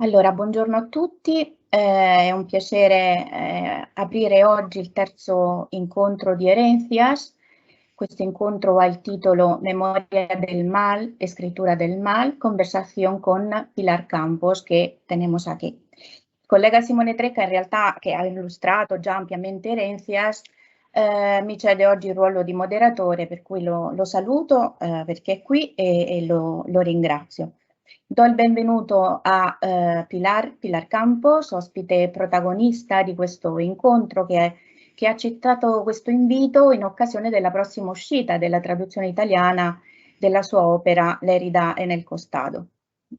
Allora, buongiorno a tutti, è un piacere aprire oggi il terzo incontro di Herencias. Questo incontro ha il titolo Memoria del Mal, Escritura del Mal, conversación con Pilar Campos, che tenemos aquí. Il collega Simone Trecca, in realtà, che ha illustrato già ampiamente Herencias, mi cede oggi il ruolo di moderatore, per cui lo saluto perché è qui e lo ringrazio. Do il benvenuto a Pilar Campos, ospite protagonista di questo incontro che ha accettato questo invito in occasione della prossima uscita della traduzione italiana della sua opera L'Erida en el costado,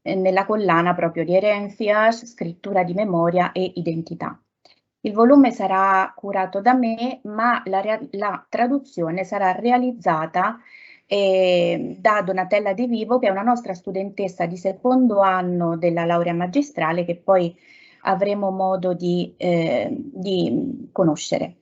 nella collana proprio di Herencias, Scrittura di memoria e identità. Il volume sarà curato da me, ma la traduzione sarà realizzata da Donatella De Vivo, che è una nostra studentessa di secondo anno della laurea magistrale, che poi avremo modo di conoscere.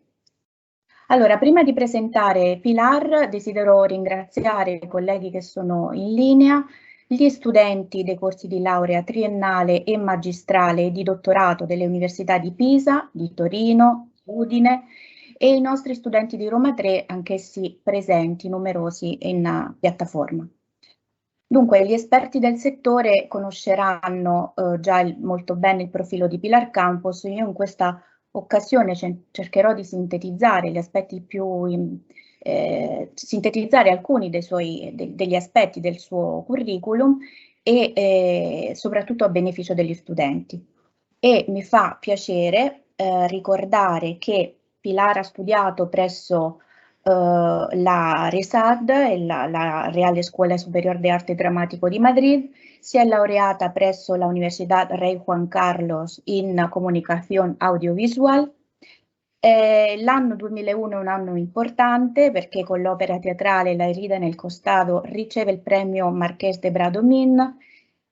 Allora, prima di presentare Pilar, desidero ringraziare i colleghi che sono in linea, gli studenti dei corsi di laurea triennale e magistrale e di dottorato delle università di Pisa, di Torino, Udine e i nostri studenti di Roma 3, anch'essi presenti, numerosi in piattaforma. Dunque, gli esperti del settore conosceranno già molto bene il profilo di Pilar Campos. Io in questa occasione cercherò di sintetizzare gli aspetti sintetizzare alcuni degli aspetti del suo curriculum e soprattutto a beneficio degli studenti. E mi fa piacere ricordare che Pilar ha studiato presso la RESAD, la Reale Escuela Superior de Arte Dramático di Madrid, si è laureata presso la Universidad Rey Juan Carlos in comunicazione audiovisual. L'anno 2001 è un anno importante perché con l'opera teatrale La herida en el costado riceve il premio Marqués de Bradomín.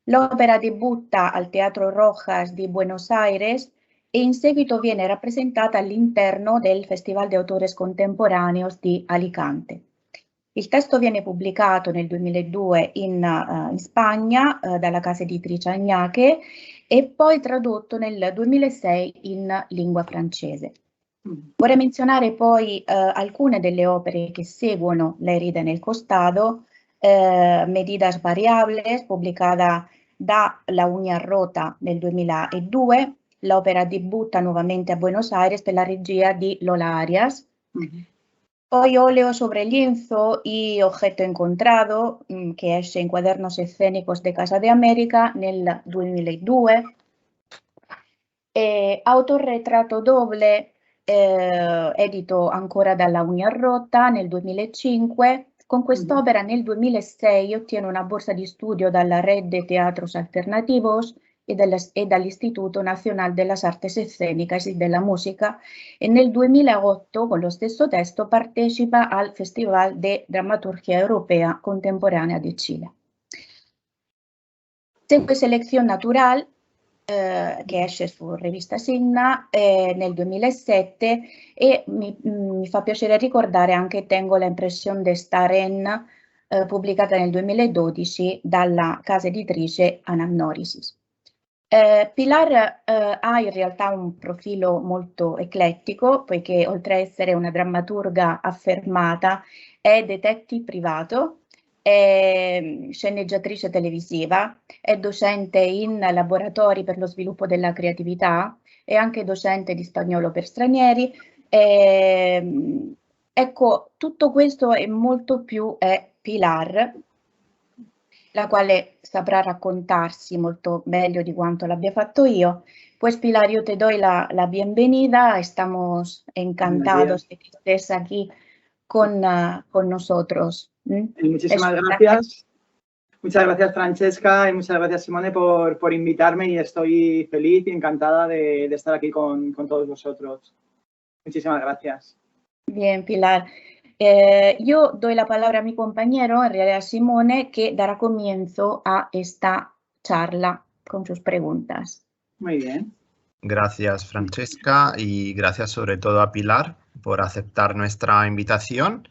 L'opera debutta al Teatro Rojas di Buenos Aires e in seguito viene rappresentata all'interno del Festival de Autores Contemporáneos di Alicante. Il testo viene pubblicato nel 2002 in Spagna dalla casa editrice Agnache e poi tradotto nel 2006 in lingua francese. Vorrei menzionare poi alcune delle opere che seguono La herida en el costado, Medidas variables, pubblicata da La uña rota nel 2002, l'opera debutta nuovamente a Buenos Aires per la regia di Lola Arias. Poi Oleo sobre lienzo y Objeto encontrado, che esce in Quadernos escénicos de Casa de América nel 2002. Autorretrato doble, edito ancora dalla Uña Rota nel 2005. Con quest'opera nel 2006 ottiene una borsa di studio dalla Red de Teatros Alternativos e dall'Istituto Nacional de las Artes Escénicas y de la Música e nel 2008 con lo stesso testo partecipa al Festival de Dramaturgia Europea Contemporanea di Chile. Segue Selección Natural, che esce su rivista Signa nel 2007 e mi fa piacere ricordare anche Tengo la impressión de estar en, pubblicata nel 2012 dalla casa editrice Anamnorisis. Pilar ha in realtà un profilo molto eclettico, poiché oltre a essere una drammaturga affermata, è detective privato, è sceneggiatrice televisiva, è docente in laboratori per lo sviluppo della creatività, è anche docente di spagnolo per stranieri. Ecco, tutto questo e molto più è Pilar, la quale saprà raccontarsi molto meglio di quanto l'abbia fatto io. Pues Pilar, yo te doy la bienvenida, estamos encantados de que estés aquí con nosotros. Muchísimas gracias. Muchas gracias, Francesca, y muchas gracias, Simone, por invitarme, y estoy feliz y encantada de estar aquí con todos vosotros. Muchísimas gracias. Bien, Pilar. Yo doy la palabra a mi compañero, en realidad Simone, que dará comienzo a esta charla con sus preguntas. Muy bien. Gracias, Francesca, y gracias sobre todo a Pilar por aceptar nuestra invitación.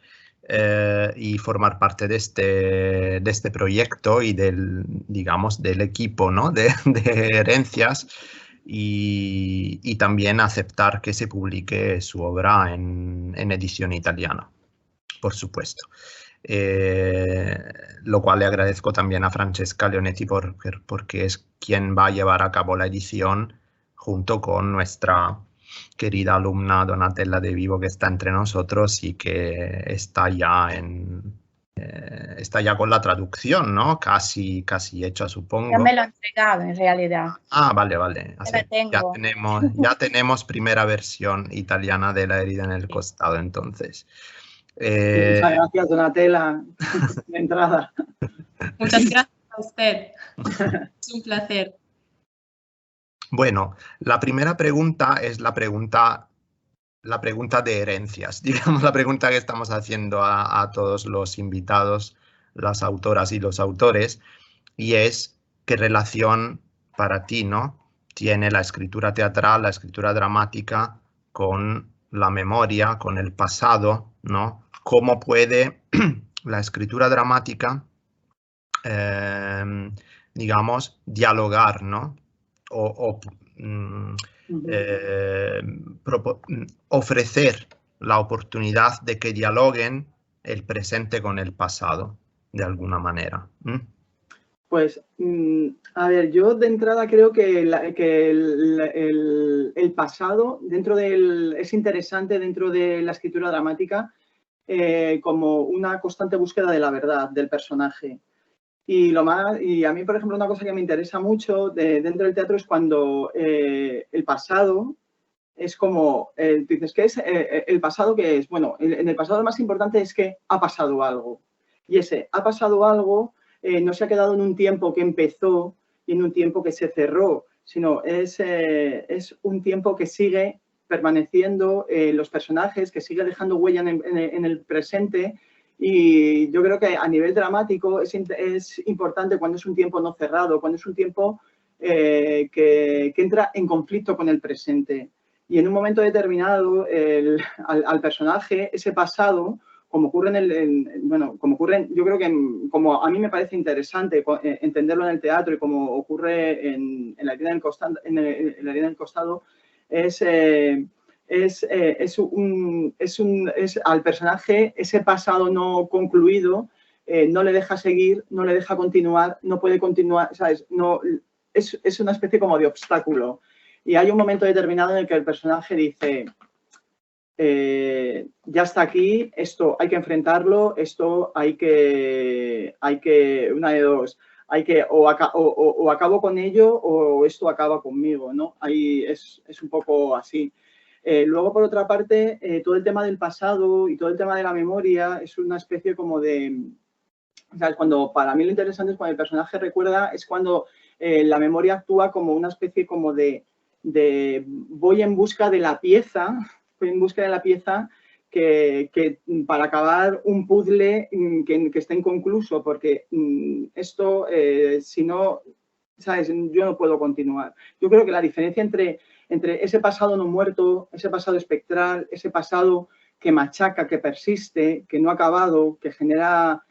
y formar parte de este proyecto y digamos, del equipo, ¿no? de Herencias, y también aceptar que se publique su obra en edición italiana, por supuesto. Lo cual le agradezco también a Francesca Leonetti porque es quien va a llevar a cabo la edición junto con nuestra querida alumna Donatella De Vivo, que está entre nosotros y que está ya con la traducción, ¿no? Casi hecha, supongo. Ya me lo han entregado, en realidad. Ah, vale. Ya tengo. tenemos primera versión italiana de La herida en el costado, entonces. Muchas gracias, Donatella, de entrada. Muchas gracias a usted. Es un placer. Bueno, la primera pregunta es la pregunta de herencias, digamos, la pregunta que estamos haciendo a todos los invitados, las autoras y los autores, y es ¿qué relación para ti, ¿no?, tiene la escritura teatral, la escritura dramática con la memoria, con el pasado, ¿no? ¿Cómo puede la escritura dramática, digamos, dialogar, ¿no? Ofrecer la oportunidad de que dialoguen el presente con el pasado, de alguna manera. Pues, a ver, yo de entrada creo que el pasado es interesante dentro de la escritura dramática como una constante búsqueda de la verdad del personaje. Y a mí, por ejemplo, una cosa que me interesa mucho dentro del teatro es cuando el pasado es como, dices, ¿qué es el pasado? ¿Qué es? Bueno, en el pasado lo más importante es que ha pasado algo. Y ese ha pasado algo no se ha quedado en un tiempo que empezó y en un tiempo que se cerró, sino es un tiempo que sigue permaneciendo, los personajes, que sigue dejando huella en el presente. Y yo creo que a nivel dramático es importante cuando es un tiempo no cerrado, cuando es un tiempo que entra en conflicto con el presente. Y en un momento determinado, al personaje, ese pasado, como ocurre yo creo que como a mí me parece interesante entenderlo en el teatro y como ocurre en La herida del costado, al personaje ese pasado no concluido no le deja seguir, no le deja continuar, no puede continuar, ¿sabes? No, es una especie como de obstáculo. Y hay un momento determinado en el que el personaje dice, ya está aquí, esto hay que enfrentarlo, esto hay que una de dos, o acabo con ello o esto acaba conmigo, ¿no? Ahí es un poco así. Luego, por otra parte, todo el tema del pasado y todo el tema de la memoria es una especie como de... O sea, para mí lo interesante es cuando el personaje recuerda, es cuando la memoria actúa como una especie como de voy en busca de la pieza, que para acabar un puzzle que esté inconcluso, porque esto, si no, ¿sabes? Yo no puedo continuar. Yo creo que la diferencia entre ese pasado no muerto, ese pasado espectral, ese pasado que machaca, que persiste, que no ha acabado, que genera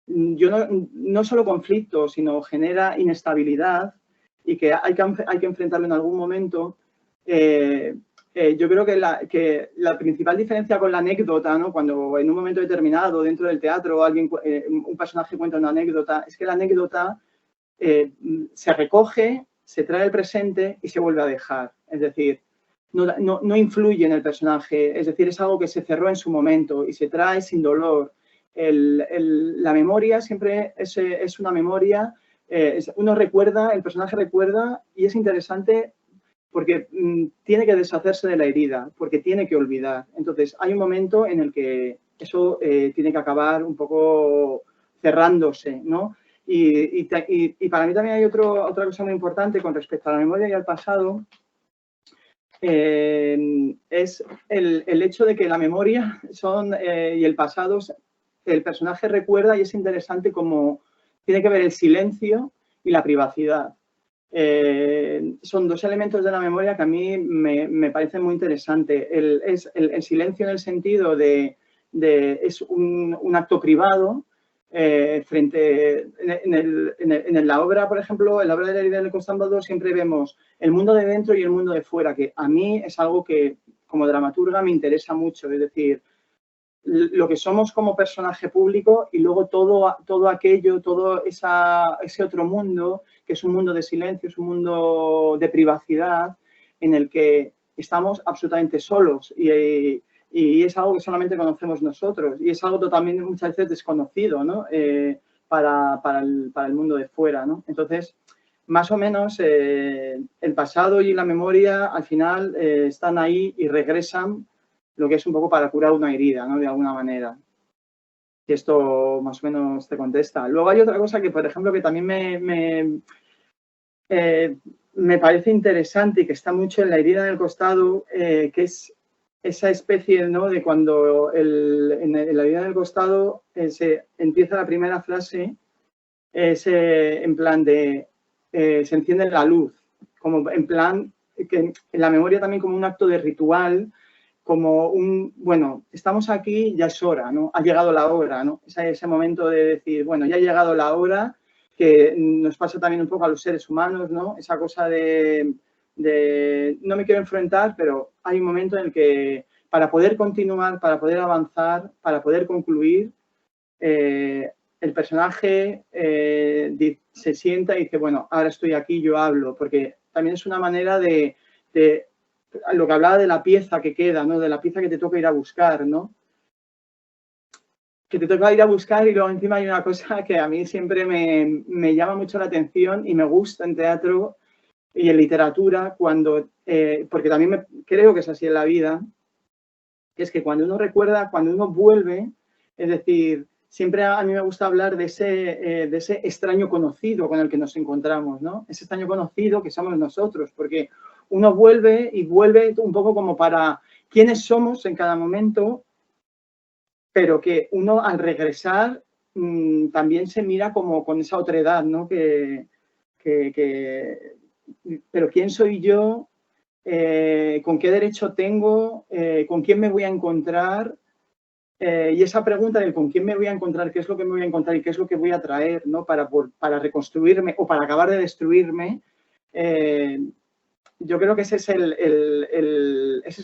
no solo conflicto, sino genera inestabilidad y que hay que enfrentarlo en algún momento. Yo creo que la principal diferencia con la anécdota, ¿no? Cuando en un momento determinado dentro del teatro un personaje cuenta una anécdota, es que la anécdota se recoge, se trae al presente y se vuelve a dejar. Es decir, no influye en el personaje, es decir, es algo que se cerró en su momento y se trae sin dolor. La memoria siempre es una memoria, uno recuerda, el personaje recuerda y es interesante porque tiene que deshacerse de la herida, porque tiene que olvidar. Entonces, hay un momento en el que eso tiene que acabar un poco cerrándose, ¿no? Y para mí también hay otra cosa muy importante con respecto a la memoria y al pasado, es el hecho de que la memoria y el pasado, el personaje recuerda y es interesante como tiene que ver el silencio y la privacidad. Son dos elementos de la memoria que a mí me parecen muy interesantes. El silencio en el sentido de es un acto privado frente en la obra, por ejemplo, en la obra de la herida del Constantino siempre vemos el mundo de dentro y el mundo de fuera, que a mí es algo que como dramaturga me interesa mucho, es decir, lo que somos como personaje público y luego todo aquello, todo ese otro mundo, que es un mundo de silencio, es un mundo de privacidad en el que estamos absolutamente solos y es algo que solamente conocemos nosotros y es algo totalmente muchas veces desconocido, ¿no? para el mundo de fuera, ¿no? Entonces, más o menos el pasado y la memoria al final están ahí y regresan, lo que es un poco para curar una herida, ¿no? De alguna manera. Y esto más o menos te contesta. Luego hay otra cosa que, por ejemplo, que también me parece interesante y que está mucho en la herida del costado, que es esa especie, ¿no? De cuando en la herida del costado se empieza la primera frase, en plan de se enciende la luz, como en plan que en la memoria también como un acto de ritual, como bueno, estamos aquí, ya es hora, ¿no? Ha llegado la hora, ¿no? Ese momento de decir, bueno, ya ha llegado la hora, que nos pasa también un poco a los seres humanos, ¿no? Esa cosa de no me quiero enfrentar, pero hay un momento en el que para poder continuar, para poder avanzar, para poder concluir, el personaje se sienta y dice, bueno, ahora estoy aquí, yo hablo, porque también es una manera de lo que hablaba de la pieza que queda, ¿no? De la pieza que te toca ir a buscar, ¿no? Que te toca ir a buscar y luego encima hay una cosa que a mí siempre me llama mucho la atención y me gusta en teatro y en literatura, porque también creo que es así en la vida, que es que cuando uno recuerda, cuando uno vuelve, es decir, siempre a mí me gusta hablar de ese extraño conocido con el que nos encontramos, ¿no? Ese extraño conocido que somos nosotros, porque uno vuelve y vuelve un poco como para quiénes somos en cada momento, pero que uno al regresar también se mira como con esa otredad, ¿no? Pero ¿quién soy yo? ¿Con qué derecho tengo? ¿Con quién me voy a encontrar? Y esa pregunta del con quién me voy a encontrar, qué es lo que me voy a encontrar y qué es lo que voy a traer, ¿no? para reconstruirme o para acabar de destruirme, yo creo que ese es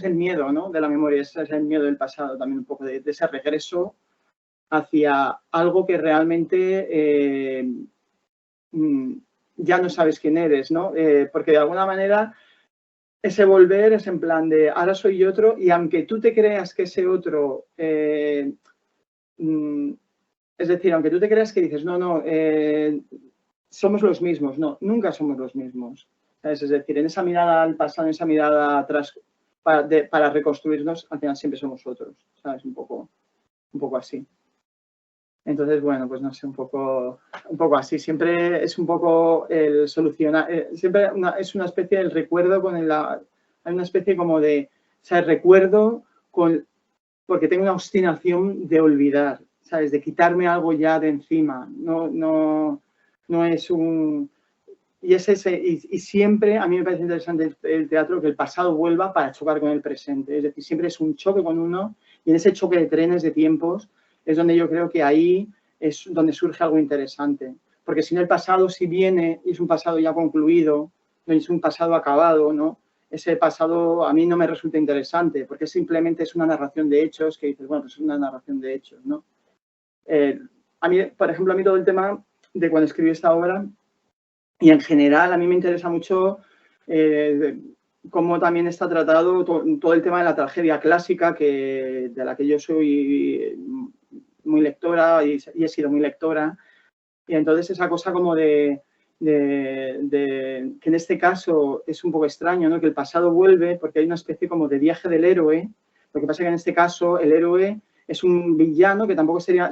el miedo, ¿no? De la memoria, ese es el miedo del pasado también un poco, de ese regreso hacia algo que realmente ya no sabes quién eres, ¿no? Porque de alguna manera ese volver es en plan de ahora soy otro y aunque tú te creas que ese otro, es decir, aunque tú te creas que dices, no, somos los mismos, no, nunca somos los mismos. ¿Sabes? Es decir, en esa mirada al pasado, en esa mirada atrás para reconstruirnos, al final siempre somos otros, ¿sabes? Un poco así. Entonces, bueno, pues no sé, un poco así. Siempre es un poco el solucionar, siempre es una especie del recuerdo hay una especie como de, o sea, el recuerdo porque tengo una obstinación de olvidar, ¿sabes? De quitarme algo ya de encima. No es un... Y siempre a mí me parece interesante el teatro que el pasado vuelva para chocar con el presente. Es decir, siempre es un choque con uno y en ese choque de trenes, de tiempos, es donde yo creo que ahí es donde surge algo interesante. Porque si no, el pasado si viene y es un pasado ya concluido, no es un pasado acabado, ¿no? Ese pasado a mí no me resulta interesante porque simplemente es una narración de hechos que dices, bueno, pues es una narración de hechos, ¿no? A mí, por ejemplo, a mí todo el tema de cuando escribí esta obra y en general a mí me interesa mucho cómo también está tratado todo el tema de la tragedia clásica de la que yo soy muy lectora y he sido muy lectora. Y entonces esa cosa como que en este caso es un poco extraño, ¿no? Que el pasado vuelve porque hay una especie como de viaje del héroe. Lo que pasa es que en este caso el héroe es un villano que tampoco sería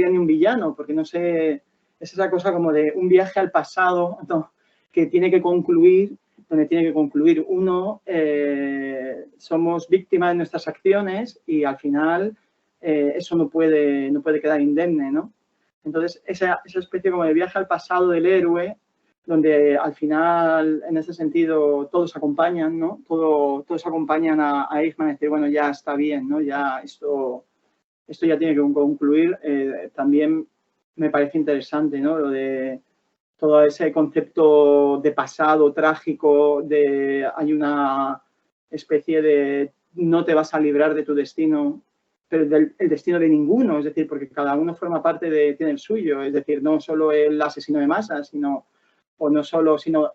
ni un villano, porque no sé, es esa cosa como de un viaje al pasado, ¿no? Que tiene que concluir, donde tiene que concluir uno, somos víctimas de nuestras acciones y al final eso no puede quedar indemne, ¿no? Entonces, esa especie como de viaje al pasado del héroe donde al final, en ese sentido, todos acompañan, ¿no? Todos acompañan a Eichmann a decir, bueno, ya está bien, ¿no? Ya esto ya tiene que concluir. También me parece interesante, ¿no? Lo de todo ese concepto de pasado trágico, hay una especie de no te vas a librar de tu destino, pero el destino de ninguno, es decir, porque cada uno forma parte tiene el suyo, es decir, no solo el asesino de masa, sino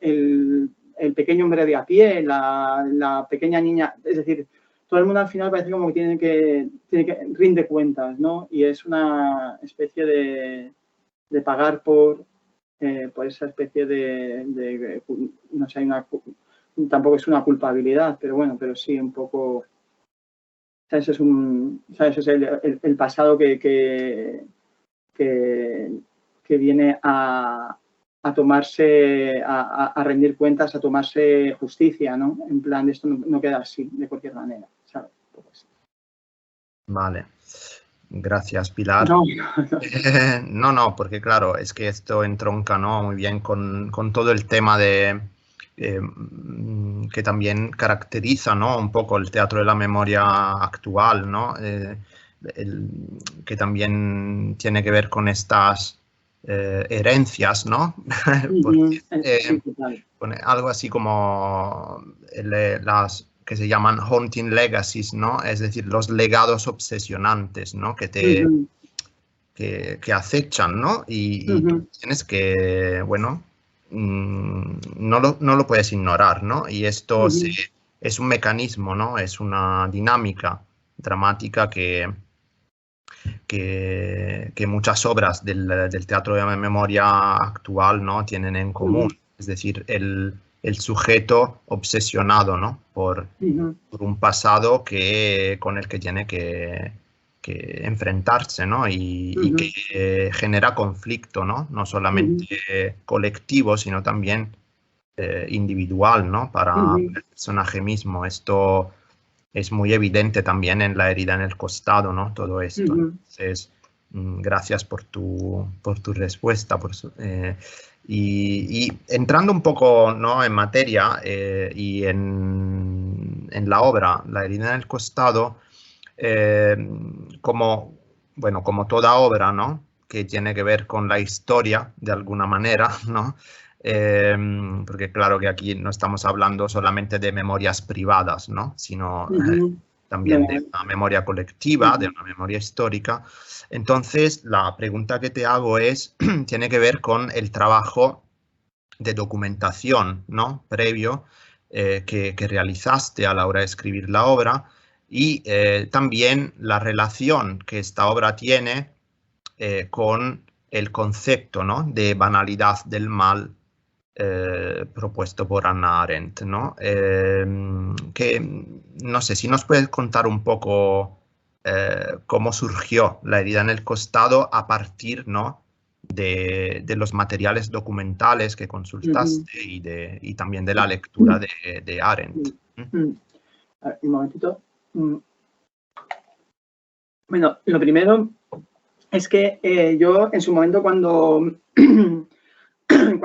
el pequeño hombre de a pie, la pequeña niña, es decir, todo el mundo al final parece como que tiene que rinde cuentas, ¿no? Y es una especie de pagar por esa especie no sé, tampoco es una culpabilidad, pero bueno, pero sí un poco, ¿sabes? ¿Sabes? Es el pasado que viene a tomarse, a rendir cuentas, a tomarse justicia, ¿no? En plan, esto no queda así, de cualquier manera, ¿sabes? Vale. Gracias, Pilar. No, porque claro, es que esto entronca, ¿no? Muy bien con todo el tema de que también caracteriza, ¿no? Un poco el teatro de la memoria actual, ¿no? Que también tiene que ver con estas herencias, ¿no? Con algo así como las que se llaman haunting legacies, ¿no? Es decir, los legados obsesionantes, ¿no? Que acechan, ¿no? Y tienes que, bueno, no lo puedes ignorar, ¿no? Y esto es un mecanismo, ¿no? Es una dinámica dramática que muchas obras del teatro de la memoria actual, ¿no? Tienen en común. Es decir, el sujeto obsesionado, ¿no? por un pasado con el que tiene que enfrentarse, ¿no? Y que genera conflicto, ¿no? No solamente colectivo, sino también individual, ¿no? Para el personaje mismo. Esto es muy evidente también en La herida en el costado, ¿no? Todo esto. Entonces, gracias por tu respuesta. Y entrando un poco, ¿no? En materia y en la obra La herida en el costado, como toda obra, ¿no? Que tiene que ver con la historia de alguna manera, ¿no? Porque claro que aquí no estamos hablando solamente de memorias privadas, ¿no? Sino también de una memoria colectiva, de una memoria histórica. Entonces, la pregunta que te hago tiene que ver con el trabajo de documentación, ¿no? Previo que realizaste a la hora de escribir la obra y también la relación que esta obra tiene con el concepto, ¿no? De banalidad del mal propuesto por Hannah Arendt, ¿no? Que no sé si nos puedes contar un poco cómo surgió La herida en el costado a partir, ¿no? de los materiales documentales que consultaste y también de la lectura de Arendt. Un momentito. Bueno, lo primero es que yo en su momento cuando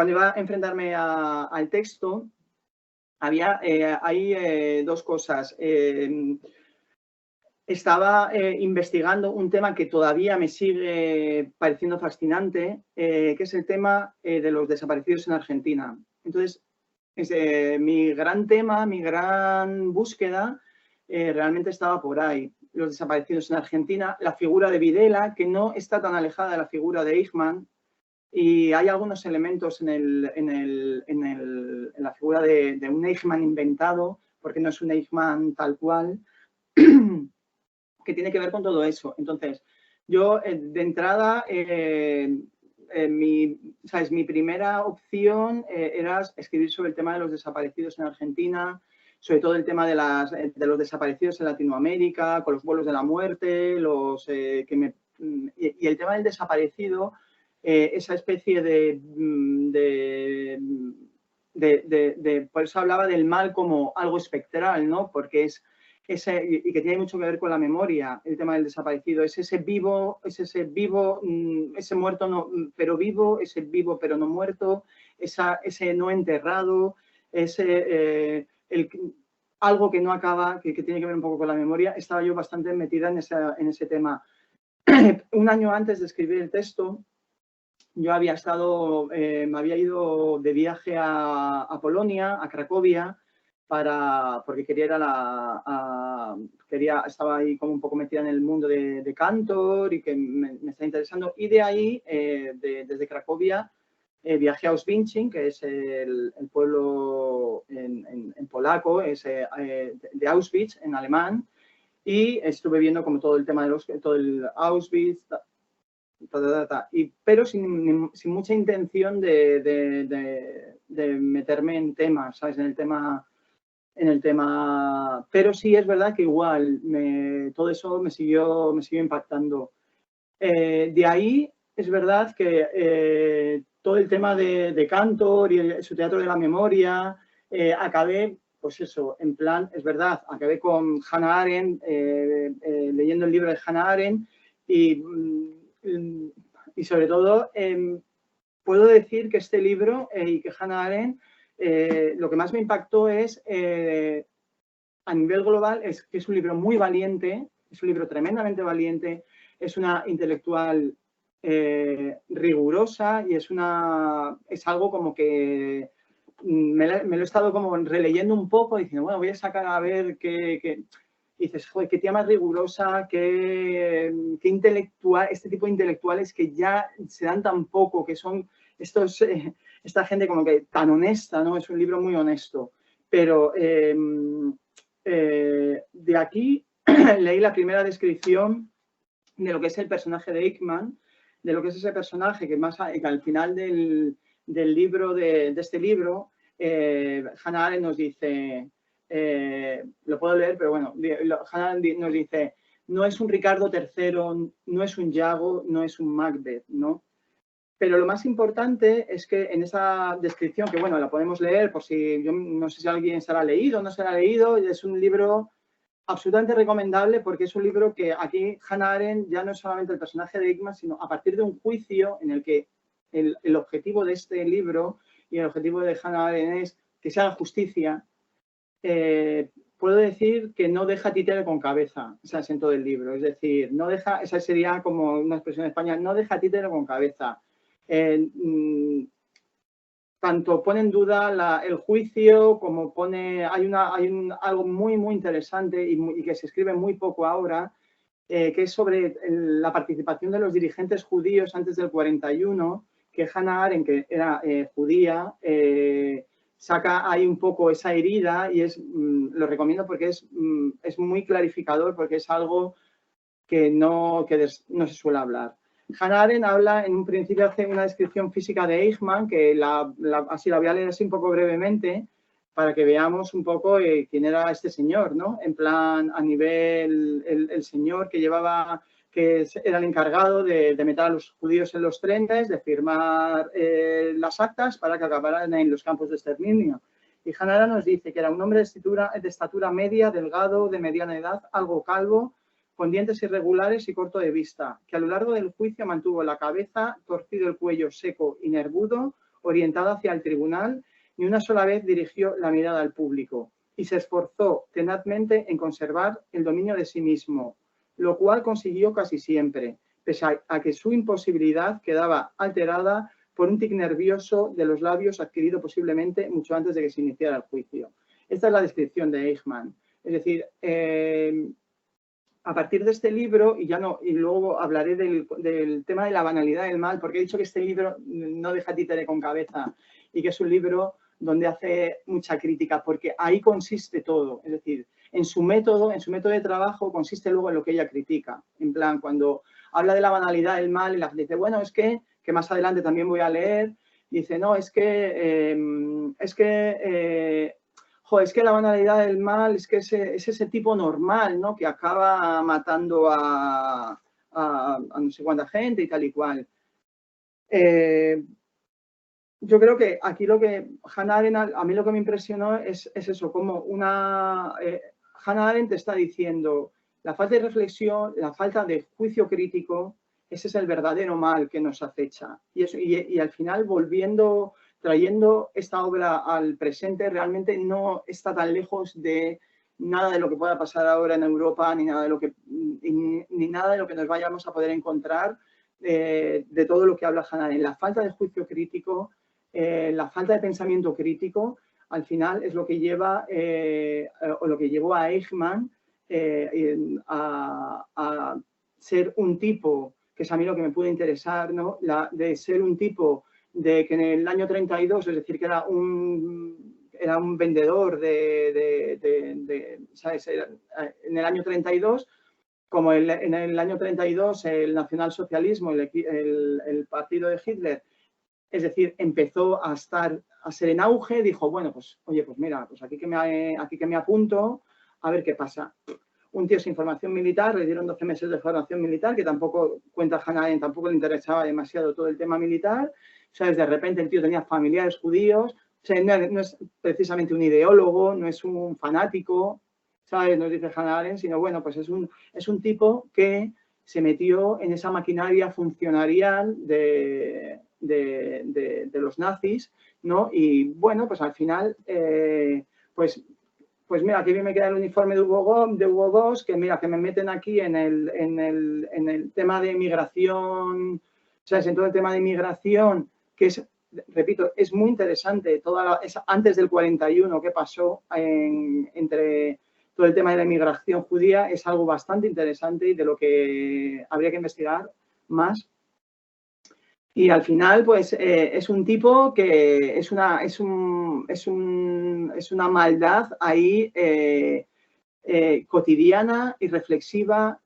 iba a enfrentarme al texto, hay dos cosas. Estaba investigando un tema que todavía me sigue pareciendo fascinante, que es el tema de los desaparecidos en Argentina. Entonces, mi gran tema, mi gran búsqueda, realmente estaba por ahí. Los desaparecidos en Argentina, la figura de Videla, que no está tan alejada de la figura de Eichmann, y hay algunos elementos en la figura de un Eichmann inventado, porque no es un Eichmann tal cual, que tiene que ver con todo eso. Entonces, yo de entrada, mi primera opción era escribir sobre el tema de los desaparecidos en Argentina, sobre todo el tema de los desaparecidos en Latinoamérica, con los vuelos de la muerte, y el tema del desaparecido, esa especie por eso hablaba del mal como algo espectral, ¿no? Porque y que tiene mucho que ver con la memoria, el tema del desaparecido, es ese vivo, ese muerto pero vivo, ese vivo pero no muerto, ese no enterrado, algo que no acaba, que tiene que ver un poco con la memoria. Estaba yo bastante metida en ese tema. Un año antes de escribir el texto, yo había me había ido de viaje a Polonia, a Cracovia, porque quería ir estaba ahí como un poco metida en el mundo de Cantor y que me está interesando. Y de ahí, desde Cracovia, viajé a Oświęcim, que es el pueblo en polaco, de Auschwitz, en alemán, y estuve viendo como todo el tema de todo el Auschwitz, pero sin mucha intención de meterme en temas, ¿sabes? En el tema, pero sí es verdad que igual todo eso me siguió impactando. De ahí es verdad que todo el tema de Cantor y su teatro de la memoria, acabé, pues eso, en plan, es verdad, acabé con Hannah Arendt, leyendo el libro de Hannah Arendt y sobre todo puedo decir que este libro y que Hannah Arendt, lo que más me impactó es, a nivel global, es que es un libro muy valiente, es un libro tremendamente valiente, es una intelectual rigurosa y es algo como que me lo he estado como releyendo un poco diciendo, bueno, voy a sacar a ver qué y dices, joder, qué tía más rigurosa, qué intelectual, este tipo de intelectuales que ya se dan tan poco, que son esta gente como que tan honesta, ¿no? Es un libro muy honesto. Pero de aquí leí la primera descripción de lo que es el personaje de Eichmann, de lo que es ese personaje que al final del libro, de este libro, Hannah Arendt nos dice, lo puedo leer, pero bueno, Hannah Arendt nos dice, no es un Ricardo III, no es un Iago, no es un Macbeth, ¿no? Pero lo más importante es que en esa descripción, que bueno, la podemos leer por si, yo no sé si alguien se la ha leído o no se la ha leído, es un libro absolutamente recomendable porque es un libro que aquí Hannah Arendt ya no es solamente el personaje de Eichmann, sino a partir de un juicio en el que el objetivo de este libro y el objetivo de Hannah Arendt es que se haga justicia, puedo decir que no deja títere con cabeza, ¿sabes? En todo el libro. Es decir, no deja, esa sería como una expresión en España, no deja títere con cabeza. Tanto pone en duda el juicio como hay algo muy, muy interesante y que se escribe muy poco ahora, que es sobre la participación de los dirigentes judíos antes del 41, que Hannah Arendt, que era judía, saca ahí un poco esa herida y lo recomiendo porque es muy clarificador, porque es algo que no se suele hablar. Hannah Arendt habla, en un principio hace una descripción física de Eichmann, que así la voy a leer así un poco brevemente, para que veamos un poco quién era este señor, ¿no? En plan, a nivel, el señor que era el encargado de meter a los judíos en los trenes, de firmar las actas para que acabaran en los campos de exterminio. Y Hannah Arendt nos dice que era un hombre de estatura media, delgado, de mediana edad, algo calvo, con dientes irregulares y corto de vista, que a lo largo del juicio mantuvo la cabeza, torcido el cuello seco y nervudo, orientado hacia el tribunal, ni una sola vez dirigió la mirada al público y se esforzó tenazmente en conservar el dominio de sí mismo, lo cual consiguió casi siempre, pese a que su imposibilidad quedaba alterada por un tic nervioso de los labios adquirido posiblemente mucho antes de que se iniciara el juicio. Esta es la descripción de Eichmann. Es decir, a partir de este libro, y luego hablaré del tema de la banalidad del mal, porque he dicho que este libro no deja títere con cabeza y que es un libro donde hace mucha crítica, porque ahí consiste todo. Es decir, en su método de trabajo consiste luego en lo que ella critica. En plan, cuando habla de la banalidad del mal y la gente dice, bueno, es que más adelante también voy a leer, dice, no, es que la banalidad del mal es que es ese tipo normal, ¿no? Que acaba matando a no sé cuánta gente y tal y cual. Yo creo que aquí Hannah Arendt, a mí lo que me impresionó es eso, como Hannah Arendt está diciendo la falta de reflexión, la falta de juicio crítico, ese es el verdadero mal que nos acecha. Y al final, volviendo trayendo esta obra al presente, realmente no está tan lejos de nada de lo que pueda pasar ahora en Europa, ni nada de lo que nos vayamos a poder encontrar de todo lo que habla Hannah Arendt. La falta de juicio crítico, la falta de pensamiento crítico, al final es lo que lleva o lo que llevó a Eichmann a ser un tipo, que es a mí lo que me puede interesar, ¿no? De ser un tipo de que en el año 32, es decir, que era un vendedor ¿sabes? En el año 32, como en el año 32 el nacionalsocialismo, el partido de Hitler, es decir, empezó a ser en auge, dijo, bueno, pues, oye, pues mira, pues aquí que me apunto, a ver qué pasa. Un tío sin formación militar, le dieron 12 meses de formación militar, que tampoco, cuenta Hannah Arendt, tampoco le interesaba demasiado todo el tema militar. O sea, de repente el tío tenía familiares judíos, o sea, no es precisamente un ideólogo, no es un fanático, ¿sabes? Nos dice Hannah Arendt, sino bueno, pues es un tipo que se metió en esa maquinaria funcionarial de los nazis, ¿no? Y bueno, pues al final, pues mira, aquí me queda el uniforme de Hugo Boss, que mira, que me meten aquí en el tema de migración, ¿sabes? En todo el tema de migración, que es, repito, es muy interesante, antes del 41 que pasó entre todo el tema de la inmigración judía, es algo bastante interesante y de lo que habría que investigar más. Y al final, pues, es un tipo que es una maldad ahí cotidiana y reflexiva,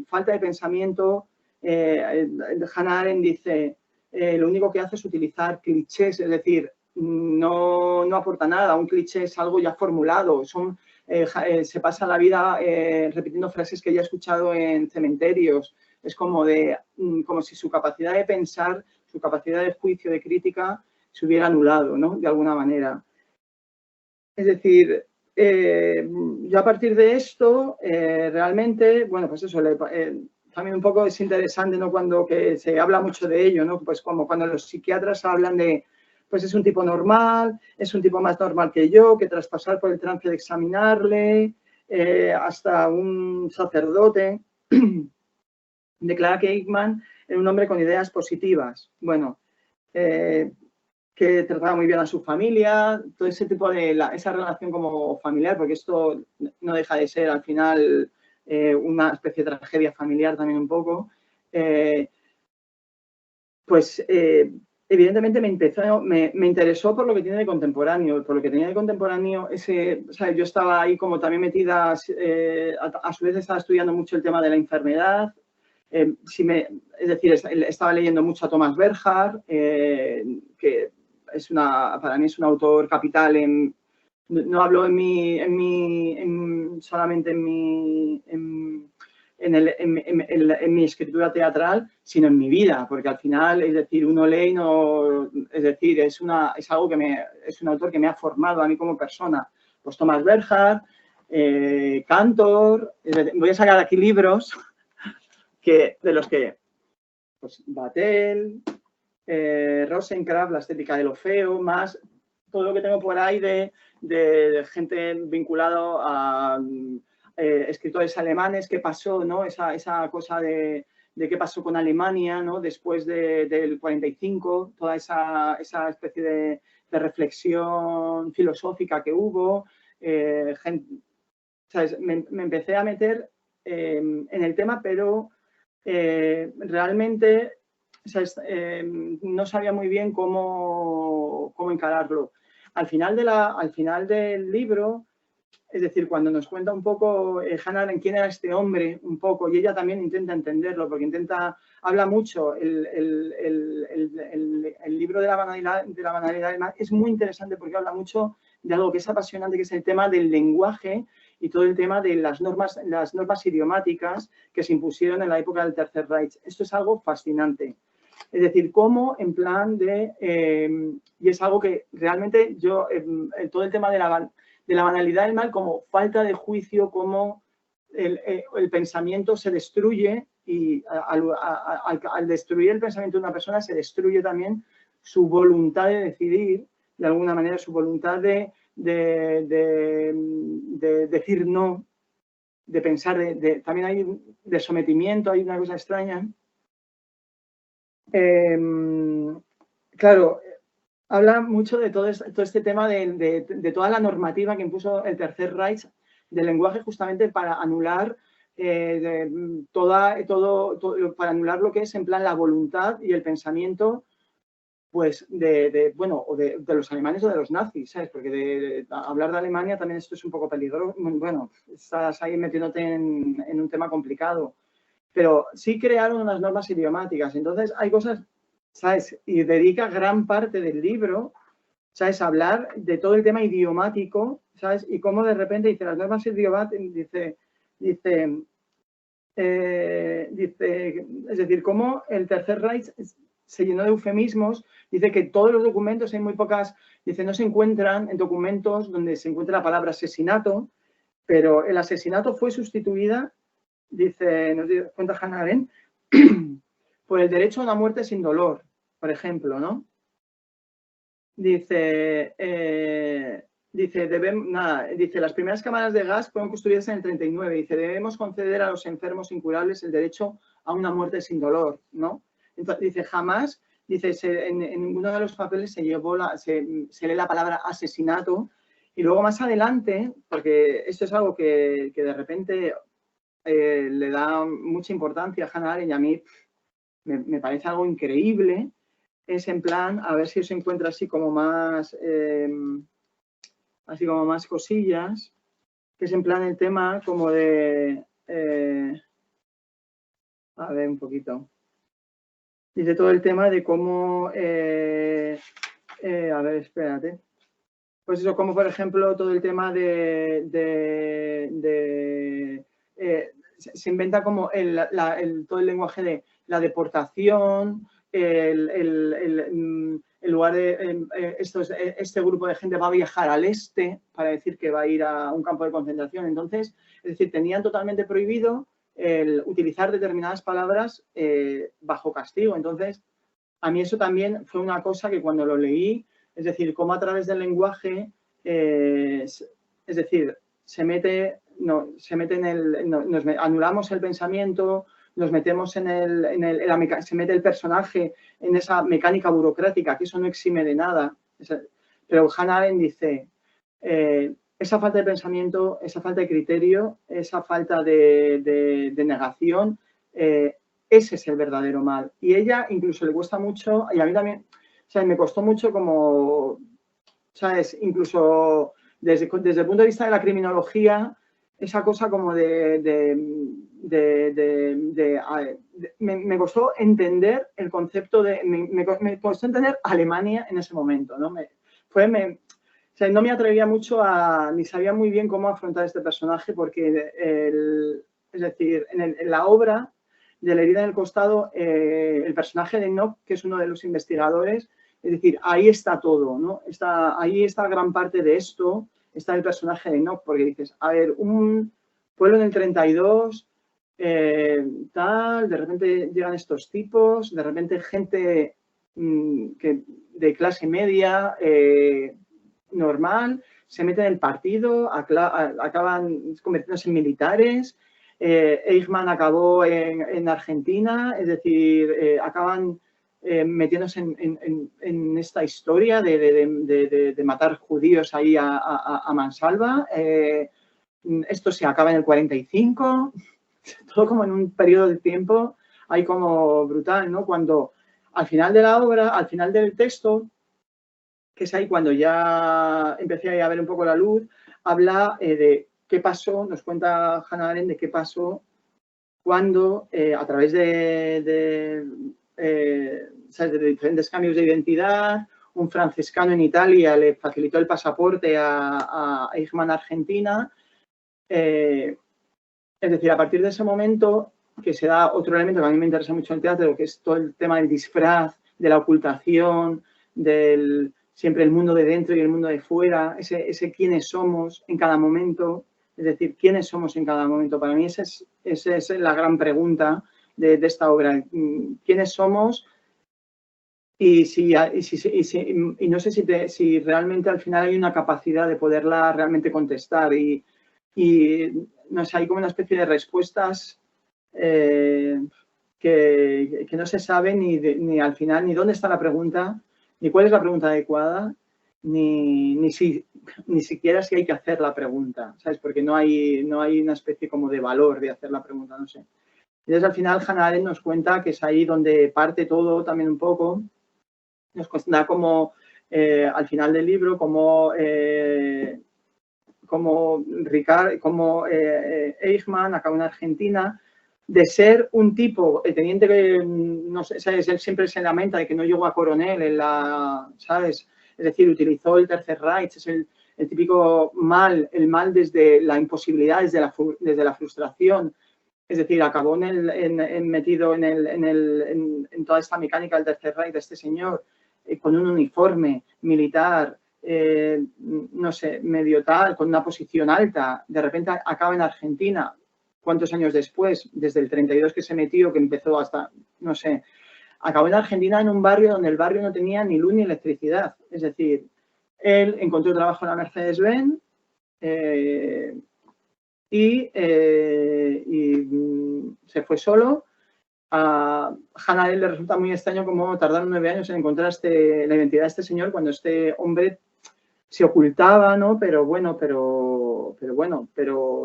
falta de pensamiento. Hannah Arendt dice, lo único que hace es utilizar clichés, es decir, no aporta nada. Un cliché es algo ya formulado. Se pasa la vida repitiendo frases que ya he escuchado en cementerios. Es como si su capacidad de pensar, su capacidad de juicio, de crítica, se hubiera anulado, ¿no? De alguna manera. Es decir, yo a partir de esto, realmente, bueno, pues eso, también un poco es interesante, ¿no? Cuando que se habla mucho de ello, ¿no? Pues como cuando los psiquiatras hablan de, pues es un tipo normal, es un tipo más normal que yo, que tras pasar por el trance de examinarle, hasta un sacerdote, declara que Eichmann era un hombre con ideas positivas. Bueno, que trataba muy bien a su familia, todo ese tipo esa relación como familiar, porque esto no deja de ser al final una especie de tragedia familiar también un poco, evidentemente me interesó por lo que tiene de contemporáneo, por lo que tenía de contemporáneo ¿sabes? Yo estaba ahí como también metida, a su vez estaba estudiando mucho el tema de la enfermedad, es decir, estaba leyendo mucho a Thomas Bernhard, que para mí es un autor capital no hablo solamente en mi escritura teatral, sino en mi vida, porque al final, es decir, uno lee es decir, es un autor que me ha formado a mí como persona. Pues Thomas Bernhard, Cantor, voy a sacar aquí libros de los que, pues, Vattel, Rosenkranz, La estética de lo feo, más todo lo que tengo por ahí de gente vinculado a escritores alemanes, qué pasó, ¿no? Esa cosa de qué pasó con Alemania, ¿no? Después del 45, toda esa especie de reflexión filosófica que hubo. ¿Sabes? Me empecé a meter en el tema, pero realmente, ¿sabes? No sabía muy bien cómo encararlo. Al final del libro, es decir, cuando nos cuenta un poco Hannah Arendt quién era este hombre, un poco, y ella también intenta entenderlo, porque habla mucho, el libro de la banalidad del mal es muy interesante porque habla mucho de algo que es apasionante, que es el tema del lenguaje y todo el tema de las normas idiomáticas que se impusieron en la época del Tercer Reich. Esto es algo fascinante. Es decir, cómo en plan y es algo que realmente yo, todo el tema de la banalidad del mal como falta de juicio, como el pensamiento se destruye y al destruir el pensamiento de una persona se destruye también su voluntad de decidir, de alguna manera, su voluntad de decir no, de pensar, también hay de sometimiento, hay una cosa extraña. Claro, habla mucho de todo este tema de toda la normativa que impuso el Tercer Reich del lenguaje justamente para anular para anular lo que es en plan la voluntad y el pensamiento pues de los alemanes o de los nazis, ¿sabes? Porque hablar de Alemania también esto es un poco peligroso. Bueno, estás ahí metiéndote en un tema complicado. Pero sí crearon unas normas idiomáticas. Entonces hay cosas, ¿sabes? Y dedica gran parte del libro, ¿sabes? A hablar de todo el tema idiomático, ¿sabes? Y cómo de repente dice las normas idiomáticas, es decir, cómo el Tercer Reich se llenó de eufemismos, dice que todos los documentos, hay muy pocas, dice, no se encuentran en documentos donde se encuentra la palabra asesinato, pero el asesinato fue sustituida, dice, nos cuenta Hannah Arendt, por el derecho a una muerte sin dolor, por ejemplo, ¿no? Dice, las primeras cámaras de gas fueron construidas en el 39. Dice, debemos conceder a los enfermos incurables el derecho a una muerte sin dolor, ¿no? Entonces, dice, jamás, dice, en ninguno de los papeles se lee la palabra asesinato. Y luego más adelante, porque esto es algo que de repente le da mucha importancia a Hannah Arendt y a mí me parece algo increíble, es en plan, a ver si os encuentra así como más cosillas, que es en plan el tema como de, a ver un poquito, dice todo el tema de cómo, a ver, espérate, pues eso, como por ejemplo todo el tema se inventa como todo el lenguaje de la deportación, el lugar de este grupo de gente va a viajar al este para decir que va a ir a un campo de concentración. Entonces, es decir, tenían totalmente prohibido el utilizar determinadas palabras bajo castigo. Entonces, a mí eso también fue una cosa que cuando lo leí, es decir, cómo a través del lenguaje, es decir, anulamos el pensamiento, nos metemos se mete el personaje en esa mecánica burocrática, que eso no exime de nada. Pero Hannah Arendt dice, esa falta de pensamiento, esa falta de criterio, esa falta de negación, ese es el verdadero mal. Y ella incluso le cuesta mucho, y a mí también, o sea, me costó mucho como, ¿sabes? Incluso desde el punto de vista de la criminología, esa cosa como me costó entender el concepto me costó entender Alemania en ese momento, ¿no? O sea, no me atrevía mucho ni sabía muy bien cómo afrontar este personaje porque, es decir, en la obra de La herida en el costado, el personaje de Enoch, que es uno de los investigadores, es decir, ahí está todo, ¿no? Ahí está gran parte de esto, está el personaje de Enoch, porque dices, a ver, un pueblo en el 32, de repente llegan estos tipos, de repente gente de clase media, normal, se meten en el partido, acaban convirtiéndose en militares. Eichmann acabó en Argentina, es decir, acaban metiéndose en esta historia de matar judíos ahí a mansalva. Esto se acaba en el 45, todo como en un periodo de tiempo, ahí como brutal, ¿no? Cuando al final de la obra, al final del texto, que es ahí cuando ya empecé a ver un poco la luz, habla de qué pasó, nos cuenta Hannah Arendt de qué pasó cuando a través de diferentes cambios de identidad, un franciscano en Italia le facilitó el pasaporte a Eichmann Argentina. Es decir, a partir de ese momento que se da otro elemento que a mí me interesa mucho en el teatro, que es todo el tema del disfraz, de la ocultación, siempre el mundo de dentro y el mundo de fuera, ese quiénes somos en cada momento, es decir, quiénes somos en cada momento. Para mí esa es la gran pregunta de esta obra. ¿Quiénes somos y no sé si realmente al final hay una capacidad de poderla realmente contestar y no sé, hay como una especie de respuestas que no se sabe ni al final ni dónde está la pregunta, ni cuál es la pregunta adecuada, ni siquiera si hay que hacer la pregunta, ¿sabes? Porque no hay una especie como de valor de hacer la pregunta, no sé. Entonces, al final, Hannah Arendt nos cuenta que es ahí donde parte todo también un poco. Nos cuenta como, al final del libro, como Eichmann acabó en Argentina, de ser un tipo, el teniente que, no sé, ¿sabes? Él siempre se lamenta de que no llegó a coronel en la, ¿sabes? Es decir, utilizó el Tercer Reich, es el típico mal, el mal desde la imposibilidad, desde la frustración. Es decir, acabó metido en toda esta mecánica del Tercer Reich de este señor, con un uniforme militar, no sé, medio tal, con una posición alta. De repente acaba en Argentina. ¿Cuántos años después? Desde el 32 que se metió, que empezó hasta, no sé, acabó en Argentina en un barrio donde el barrio no tenía ni luz ni electricidad. Es decir, él encontró trabajo en la Mercedes-Benz y se fue solo. A Hannah Arendt le resulta muy extraño cómo tardaron 9 años en encontrar la identidad de este señor cuando este hombre se ocultaba, ¿no? Pero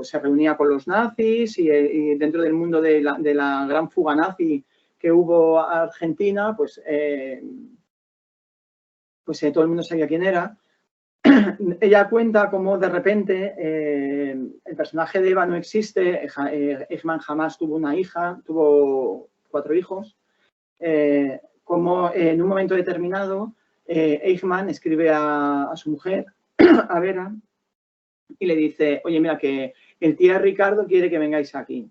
se reunía con los nazis y dentro del mundo de la gran fuga nazi que hubo a Argentina, pues todo el mundo sabía quién era. Ella cuenta cómo de repente el personaje de Eva no existe. Eichmann jamás tuvo una hija, tuvo 4 hijos. Como en un momento determinado Eichmann escribe a su mujer, a Vera, y le dice, oye, mira, que el tío Ricardo quiere que vengáis aquí.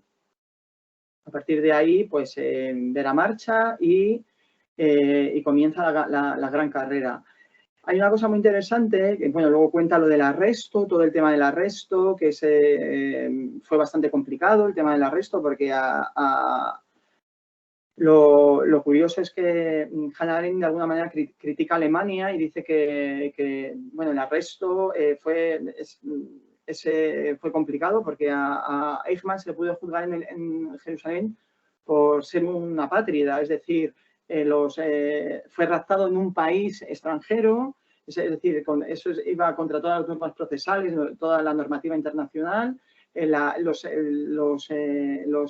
A partir de ahí, pues Vera marcha y comienza la gran carrera. Hay una cosa muy interesante, que bueno, luego cuenta lo del arresto, todo el tema del arresto, que fue bastante complicado el tema del arresto, porque lo curioso es que Hannah Arendt de alguna manera critica a Alemania y dice que bueno, el arresto fue complicado porque a Eichmann se le pudo juzgar en Jerusalén por ser una apátrida, es decir, fue raptado en un país extranjero, es decir, eso iba contra todas las normas procesales, toda la normativa internacional. Los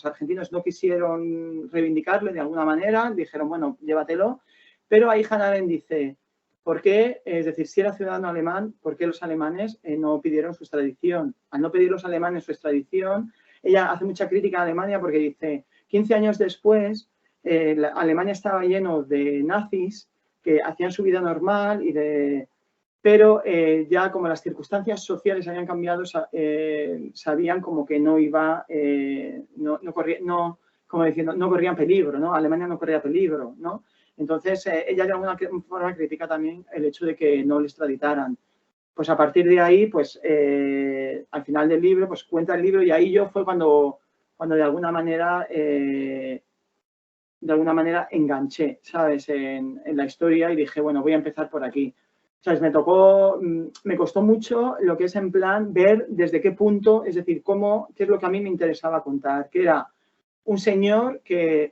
argentinos no quisieron reivindicarle de alguna manera, dijeron, bueno, llévatelo, pero ahí Hannah Arendt dice, ¿por qué? Es decir, si era ciudadano alemán, ¿por qué los alemanes no pidieron su extradición? Al no pedir los alemanes su extradición, ella hace mucha crítica a Alemania porque dice, 15 años después, Alemania estaba lleno de nazis que hacían su vida normal pero ya como las circunstancias sociales habían cambiado, sabían como que no iba, no corrían peligro, ¿no? Alemania no corría peligro, ¿no? Entonces, ella de alguna forma critica también el hecho de que no le extraditaran. Pues a partir de ahí, pues al final del libro, pues cuenta el libro y ahí fue cuando de alguna manera enganché, ¿sabes? En la historia y dije, bueno, voy a empezar por aquí. ¿Sabes? Me costó mucho lo que es en plan ver desde qué punto, es decir, qué es lo que a mí me interesaba contar, que era un señor que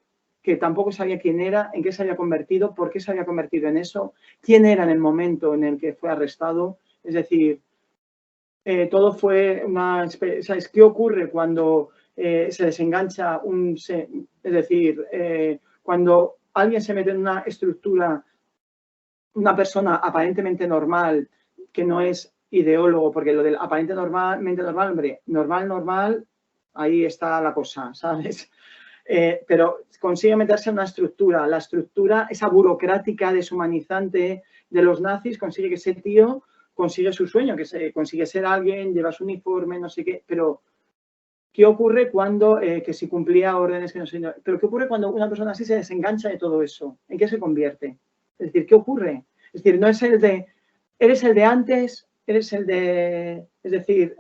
tampoco sabía quién era, en qué se había convertido, por qué se había convertido en eso, quién era en el momento en el que fue arrestado, es decir, todo fue ¿sabes? ¿Qué ocurre cuando se desengancha es decir, cuando alguien se mete en una estructura, una persona aparentemente normal, que no es ideólogo, porque lo del aparentemente normal, hombre, normal, ahí está la cosa, ¿sabes? Pero consigue meterse en una estructura, la estructura, esa burocrática deshumanizante de los nazis, consigue que ese tío consigue su sueño, consigue ser alguien, lleva su uniforme, no sé qué, pero ¿qué ocurre cuando, que si cumplía órdenes, que no sé, pero qué ocurre cuando una persona así se desengancha de todo eso? ¿En qué se convierte? Es decir, ¿qué ocurre? Es decir, no es eres el de antes, eres el de, es decir,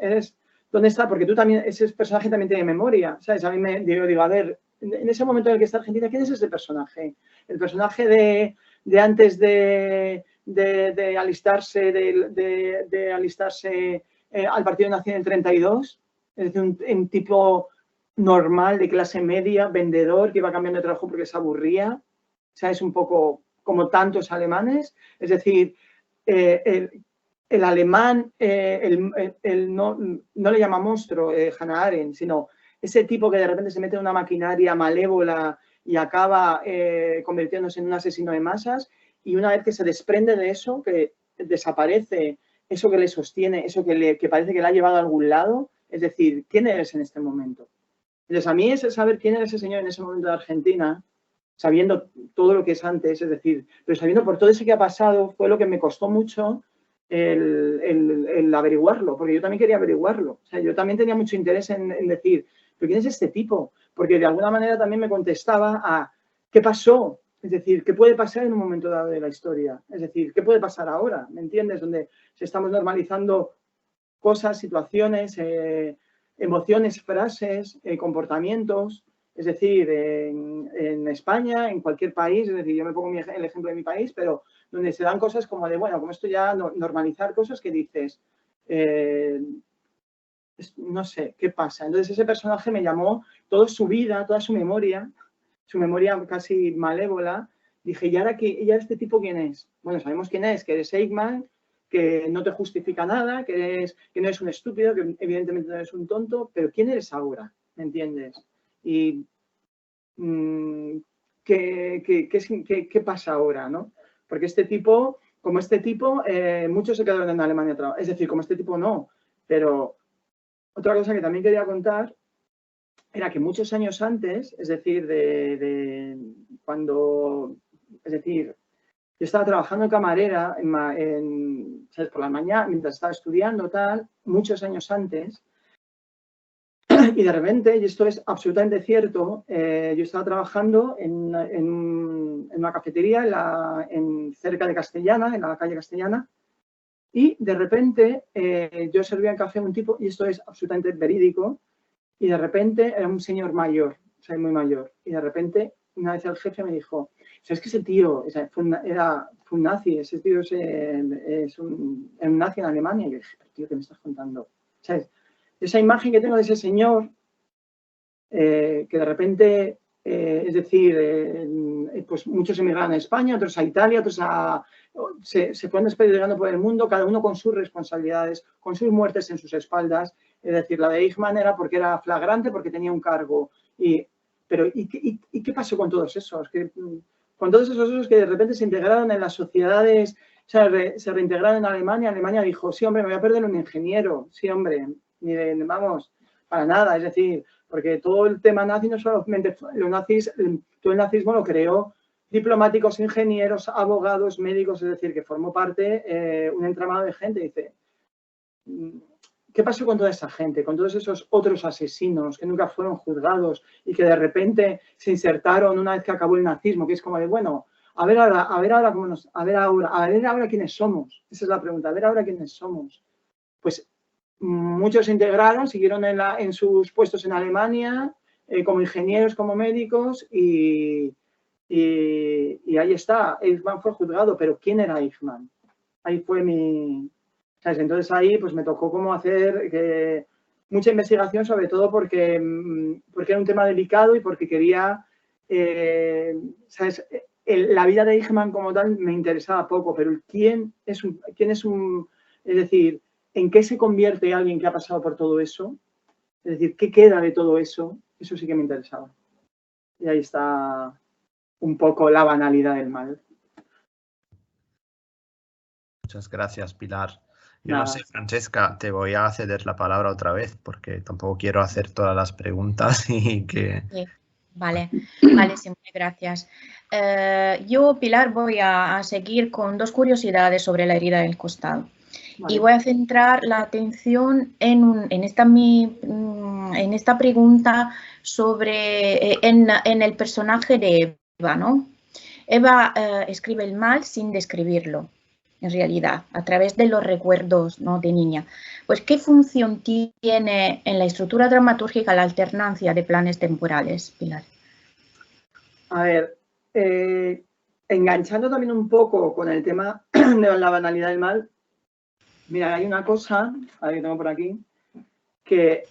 ¿dónde está? Porque tú también, ese personaje también tiene memoria, ¿sabes? A mí digo, a ver, en ese momento en el que está Argentina, ¿quién es ese personaje? El personaje de antes de alistarse, al Partido Nazi en el 32, es decir, un tipo normal, de clase media, vendedor, que iba cambiando de trabajo porque se aburría. O sea, es un poco como tantos alemanes. Es decir, el alemán, no le llama monstruo Hannah Arendt, sino ese tipo que de repente se mete en una maquinaria malévola y acaba convirtiéndose en un asesino de masas, y una vez que se desprende de eso, que desaparece eso que le sostiene, eso que parece que le ha llevado a algún lado, es decir, ¿quién eres en este momento? Entonces, a mí es saber quién era ese señor en ese momento de Argentina, sabiendo todo lo que es antes, es decir, pero sabiendo por todo eso que ha pasado, fue lo que me costó mucho el averiguarlo, porque yo también quería averiguarlo. O sea, yo también tenía mucho interés en decir, ¿pero quién es este tipo? Porque de alguna manera también me contestaba a ¿qué pasó? Es decir, ¿qué puede pasar en un momento dado de la historia? Es decir, ¿qué puede pasar ahora? ¿Me entiendes? Donde se estamos normalizando cosas, situaciones, emociones, frases, comportamientos. Es decir, en España, en cualquier país, es decir, yo me pongo el ejemplo de mi país, pero donde se dan cosas como de, bueno, como esto ya, normalizar cosas que dices, no sé, ¿qué pasa? Entonces ese personaje me llamó toda su vida, toda su memoria casi malévola. Dije, ¿y ahora este tipo quién es? Bueno, sabemos quién es, que eres Eichmann, que no te justifica nada, que no eres un estúpido, que evidentemente no eres un tonto, pero ¿quién eres ahora? ¿Me entiendes? Y ¿qué pasa ahora, no? Porque como este tipo, muchos se quedaron en Alemania. Es decir, como este tipo no. Pero otra cosa que también quería contar era que muchos años antes, es decir, es decir, yo estaba trabajando camarera ¿sabes? Por la mañana, mientras estaba estudiando, tal, muchos años antes, y de repente, y esto es absolutamente cierto, yo estaba trabajando en una cafetería cerca de Castellana, en la calle Castellana, y de repente yo servía en café a un tipo, y esto es absolutamente verídico, y de repente era un señor mayor, o sea, muy mayor, y de repente una vez el jefe me dijo, ¿sabes que ese tío fue un nazi? Ese tío es un nazi en Alemania. Y yo dije, tío, ¿qué me estás contando? ¿Sabes? Esa imagen que tengo de ese señor, que de repente, es decir, pues muchos emigraron a España, otros a Italia, otros se fueron desplegando por el mundo, cada uno con sus responsabilidades, con sus muertes en sus espaldas. Es decir, la de Eichmann era porque era flagrante, porque tenía un cargo. ¿Y qué pasó con todos esos? Con todos esos que de repente se integraron en las sociedades, o sea, se reintegraron en Alemania. Alemania dijo, sí, hombre, me voy a perder un ingeniero. Sí, hombre, vamos, para nada. Es decir, porque todo el tema nazi no solamente los nazis, todo el nazismo lo creó diplomáticos, ingenieros, abogados, médicos, es decir, que formó parte un entramado de gente. Dice, ¿qué pasó con toda esa gente, con todos esos otros asesinos que nunca fueron juzgados y que de repente se insertaron una vez que acabó el nazismo? Que es como de, bueno, a ver ahora quiénes somos. Esa es la pregunta, a ver ahora quiénes somos. Pues muchos se integraron, siguieron en sus puestos en Alemania, como ingenieros, como médicos, y ahí está. Eichmann fue juzgado, pero ¿quién era Eichmann? Ahí fue ¿sabes? Entonces ahí pues me tocó como hacer mucha investigación, sobre todo porque era un tema delicado y porque quería, ¿sabes? La vida de Eichmann como tal me interesaba poco, pero es decir, ¿en qué se convierte alguien que ha pasado por todo eso? Es decir, ¿qué queda de todo eso? Eso sí que me interesaba. Y ahí está un poco la banalidad del mal. Muchas gracias, Pilar. Yo no sé, Francesca, te voy a ceder la palabra otra vez porque tampoco quiero hacer todas las preguntas y que... Sí, vale, sí, muchas gracias. Yo, Pilar, voy a seguir con dos curiosidades sobre la herida del costado. Vale. Y voy a centrar la atención en esta pregunta sobre en el personaje de Eva, ¿no? Eva escribe el mal sin describirlo, en realidad, a través de los recuerdos, ¿no?, de niña. Pues, ¿qué función tiene en la estructura dramatúrgica la alternancia de planes temporales, Pilar? A ver, enganchando también un poco con el tema de la banalidad del mal, mira, hay una cosa, a ver que tengo por aquí, que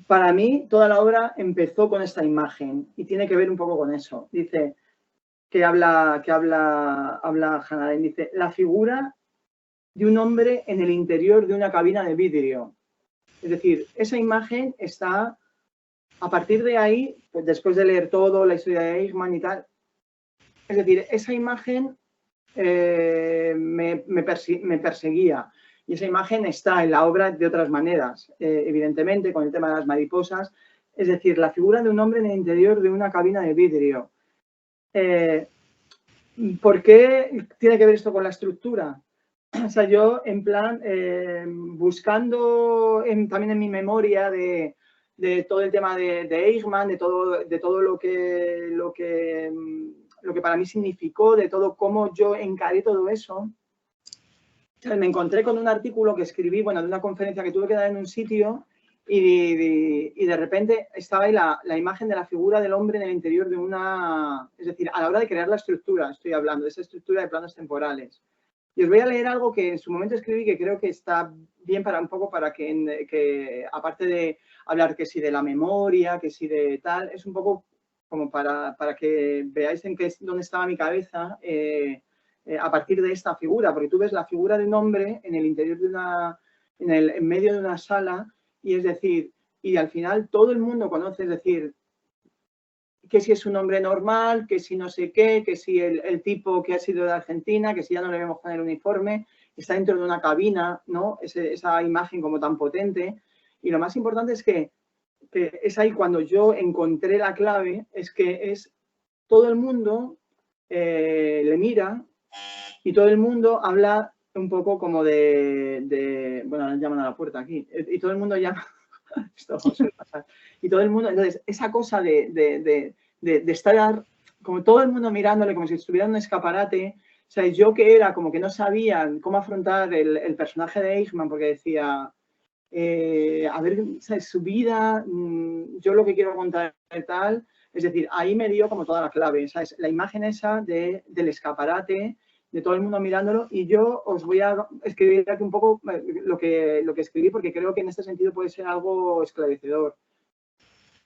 para mí toda la obra empezó con esta imagen y tiene que ver un poco con eso. Dice, que habla Hannah Arendt, dice, la figura de un hombre en el interior de una cabina de vidrio. Es decir, esa imagen está, a partir de ahí, pues después de leer todo, la historia de Eichmann y tal, es decir, esa imagen me perseguía. Y esa imagen está en la obra de otras maneras, evidentemente, con el tema de las mariposas. Es decir, la figura de un hombre en el interior de una cabina de vidrio. ¿Por qué tiene que ver esto con la estructura? O sea, yo en plan, buscando también en mi memoria de todo el tema de Eichmann, de todo lo que para mí significó, de todo cómo yo encaré todo eso, me encontré con un artículo que escribí, bueno, de una conferencia que tuve que dar en un sitio y de repente estaba ahí la imagen de la figura del hombre en el interior de una... Es decir, a la hora de crear la estructura, estoy hablando, de esa estructura de planos temporales. Y os voy a leer algo que en su momento escribí que creo que está bien para un poco para que aparte de hablar que sí de la memoria, que sí de tal, es un poco como para que veáis dónde estaba mi cabeza a partir de esta figura, porque tú ves la figura de un hombre en el interior de en medio de una sala y es decir, y al final todo el mundo conoce, es decir, que si es un hombre normal, que si no sé qué, que si el tipo que ha sido de Argentina, que si ya no le vemos con el uniforme, está dentro de una cabina, ¿no? Esa imagen como tan potente. Y lo más importante es que es ahí cuando yo encontré la clave, es que es todo el mundo le mira y todo el mundo habla un poco como bueno, llaman a la puerta aquí, y todo el mundo llama... Esto suele pasar. Y todo el mundo, entonces, esa cosa de estar como todo el mundo mirándole como si estuviera en un escaparate, o sea, yo que era como que no sabían cómo afrontar el personaje de Eichmann, porque decía, a ver, ¿sabes? Su vida, yo lo que quiero contar y tal, es decir, ahí me dio como toda la clave, ¿sabes? La imagen esa del escaparate, de todo el mundo mirándolo, y yo os voy a escribir aquí un poco lo que escribí, porque creo que en este sentido puede ser algo esclarecedor.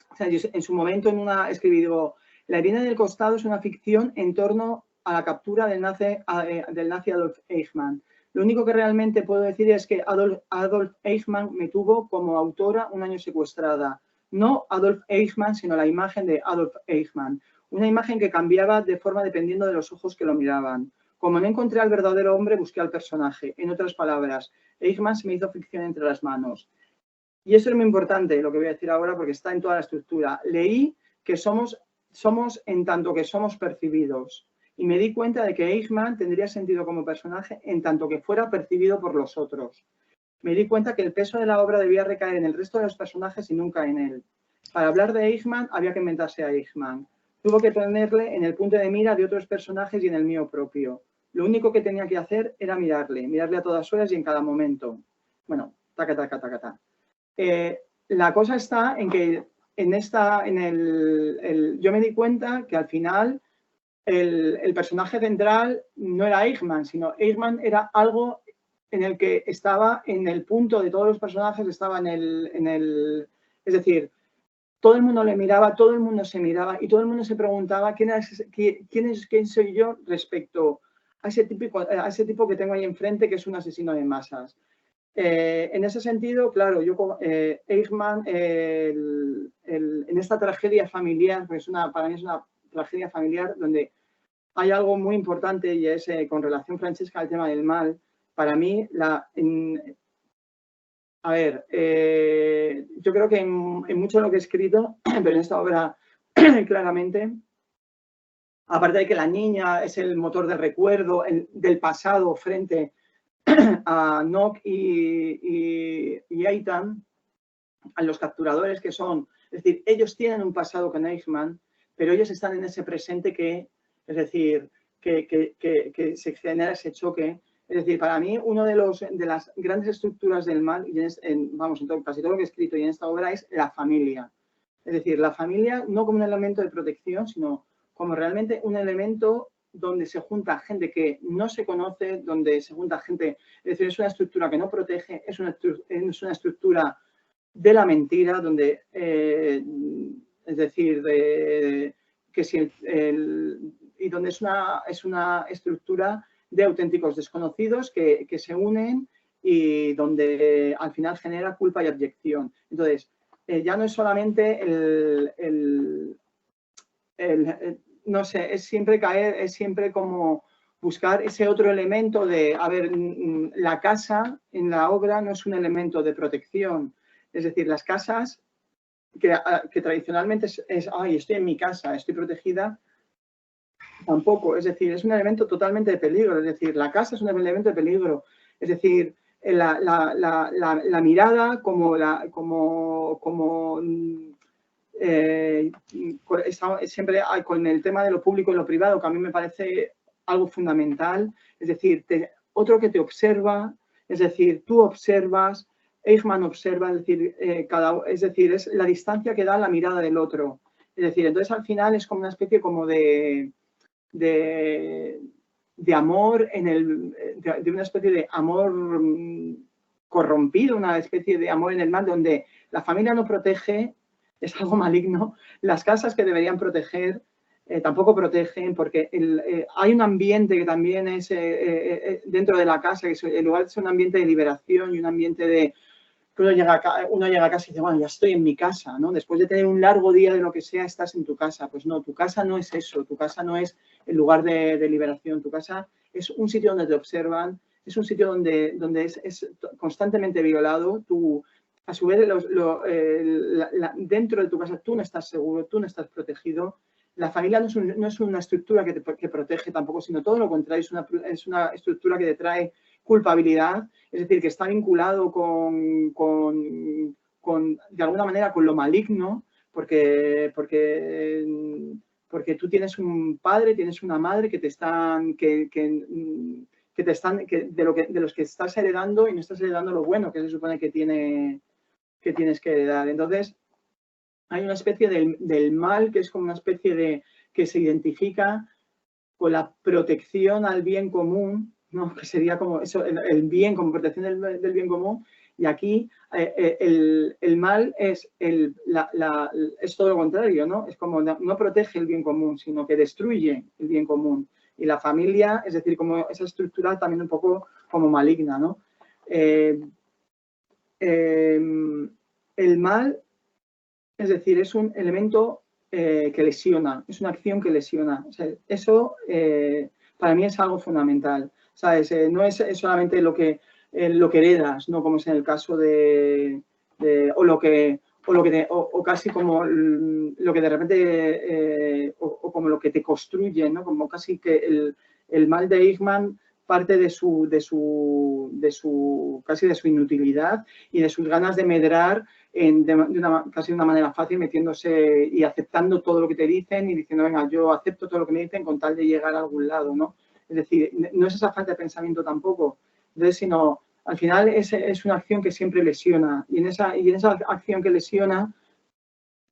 O sea, yo en su momento escribí, digo, La herida del costado es una ficción en torno a la captura del nazi Adolf Eichmann. Lo único que realmente puedo decir es que Adolf Eichmann me tuvo como autora un año secuestrada. No Adolf Eichmann, sino la imagen de Adolf Eichmann. Una imagen que cambiaba de forma dependiendo de los ojos que lo miraban. Como no encontré al verdadero hombre, busqué al personaje. En otras palabras, Eichmann se me hizo ficción entre las manos. Y eso es muy importante, lo que voy a decir ahora, porque está en toda la estructura. Leí que somos en tanto que somos percibidos. Y me di cuenta de que Eichmann tendría sentido como personaje en tanto que fuera percibido por los otros. Me di cuenta que el peso de la obra debía recaer en el resto de los personajes y nunca en él. Para hablar de Eichmann había que inventarse a Eichmann. Tuvo que ponerle en el punto de mira de otros personajes y en el mío propio. Lo único que tenía que hacer era mirarle a todas horas y en cada momento. Bueno, taca, taca, taca, taca. La cosa está en que yo me di cuenta que al final el personaje central no era Eichmann, sino Eichmann era algo en el que estaba en el punto de todos los personajes, estaba es decir, todo el mundo le miraba, todo el mundo se miraba y todo el mundo se preguntaba quién soy yo respecto a ese tipo que tengo ahí enfrente, que es un asesino de masas. En ese sentido, claro, Eichmann, en esta tragedia familiar, pues para mí es una tragedia familiar donde hay algo muy importante y es con relación, Francesca, al tema del mal. Para mí, yo creo que en mucho de lo que he escrito, pero en esta obra claramente, aparte de que la niña es el motor del recuerdo, del pasado frente a Nock y Eitan, a los capturadores que son, es decir, ellos tienen un pasado con Eichmann, pero ellos están en ese presente es decir, que se genera ese choque. Es decir, para mí, una de las grandes estructuras del mal, y en casi todo lo que he escrito y en esta obra, es la familia. Es decir, la familia no como un elemento de protección, sino como realmente un elemento donde se junta gente que no se conoce, donde se junta gente, es decir, es una estructura que no protege, es una estructura de la mentira, donde, es decir, que si y donde es una estructura de auténticos desconocidos que se unen y donde al final genera culpa y abyección. Entonces, ya no es solamente no sé, es siempre como buscar ese otro elemento de, a ver, la casa en la obra no es un elemento de protección. Es decir, las casas que tradicionalmente ay, estoy en mi casa, estoy protegida, tampoco. Es decir, es un elemento totalmente de peligro. Es decir, la casa es un elemento de peligro. Es decir, la mirada siempre con el tema de lo público y lo privado, que a mí me parece algo fundamental. Es decir, otro que te observa, es decir, tú observas, Eichmann observa, es decir, es la distancia que da la mirada del otro. Es decir, entonces al final es como una especie como de amor, de una especie de amor corrompido, una especie de amor en el mal, donde la familia no protege, es algo maligno. Las casas que deberían proteger tampoco protegen, porque hay un ambiente que también es dentro de la casa, que en lugar de ser un ambiente de liberación y un ambiente de que uno llega a casa y dice, bueno, ya estoy en mi casa, ¿no? Después de tener un largo día de lo que sea, estás en tu casa. Pues no, tu casa no es eso, tu casa no es el lugar de liberación, tu casa es un sitio donde te observan, es un sitio donde es constantemente violado. A su vez, dentro de tu casa tú no estás seguro, tú no estás protegido. La familia no es una estructura que protege tampoco, sino todo lo contrario, es una estructura que te trae culpabilidad, es decir, que está vinculado de alguna manera con lo maligno, porque tú tienes un padre, tienes una madre que te están, de los que estás heredando y no estás heredando lo bueno que se supone que tienes que heredar. Entonces, hay una especie del mal que es como una especie de que se identifica con la protección al bien común, ¿no? Que sería como eso, el bien, como protección del bien común. Y aquí el mal es todo lo contrario, ¿no? Es como no protege el bien común, sino que destruye el bien común. Y la familia, es decir, como esa estructura también un poco como maligna, ¿no? El mal, es decir, es un elemento que lesiona, es una acción que lesiona. O sea, eso para mí es algo fundamental. ¿Sabes? No es solamente lo que heredas, ¿no? Como es en el caso o casi como lo que de repente o como lo que te construye, ¿no? Como casi que el mal de Eichmann parte casi de su inutilidad y de sus ganas de medrar casi de una manera fácil, metiéndose y aceptando todo lo que te dicen y diciendo, venga, yo acepto todo lo que me dicen con tal de llegar a algún lado, ¿no? Es decir, no es esa falta de pensamiento tampoco, sino al final es una acción que siempre lesiona. Y en esa acción que lesiona,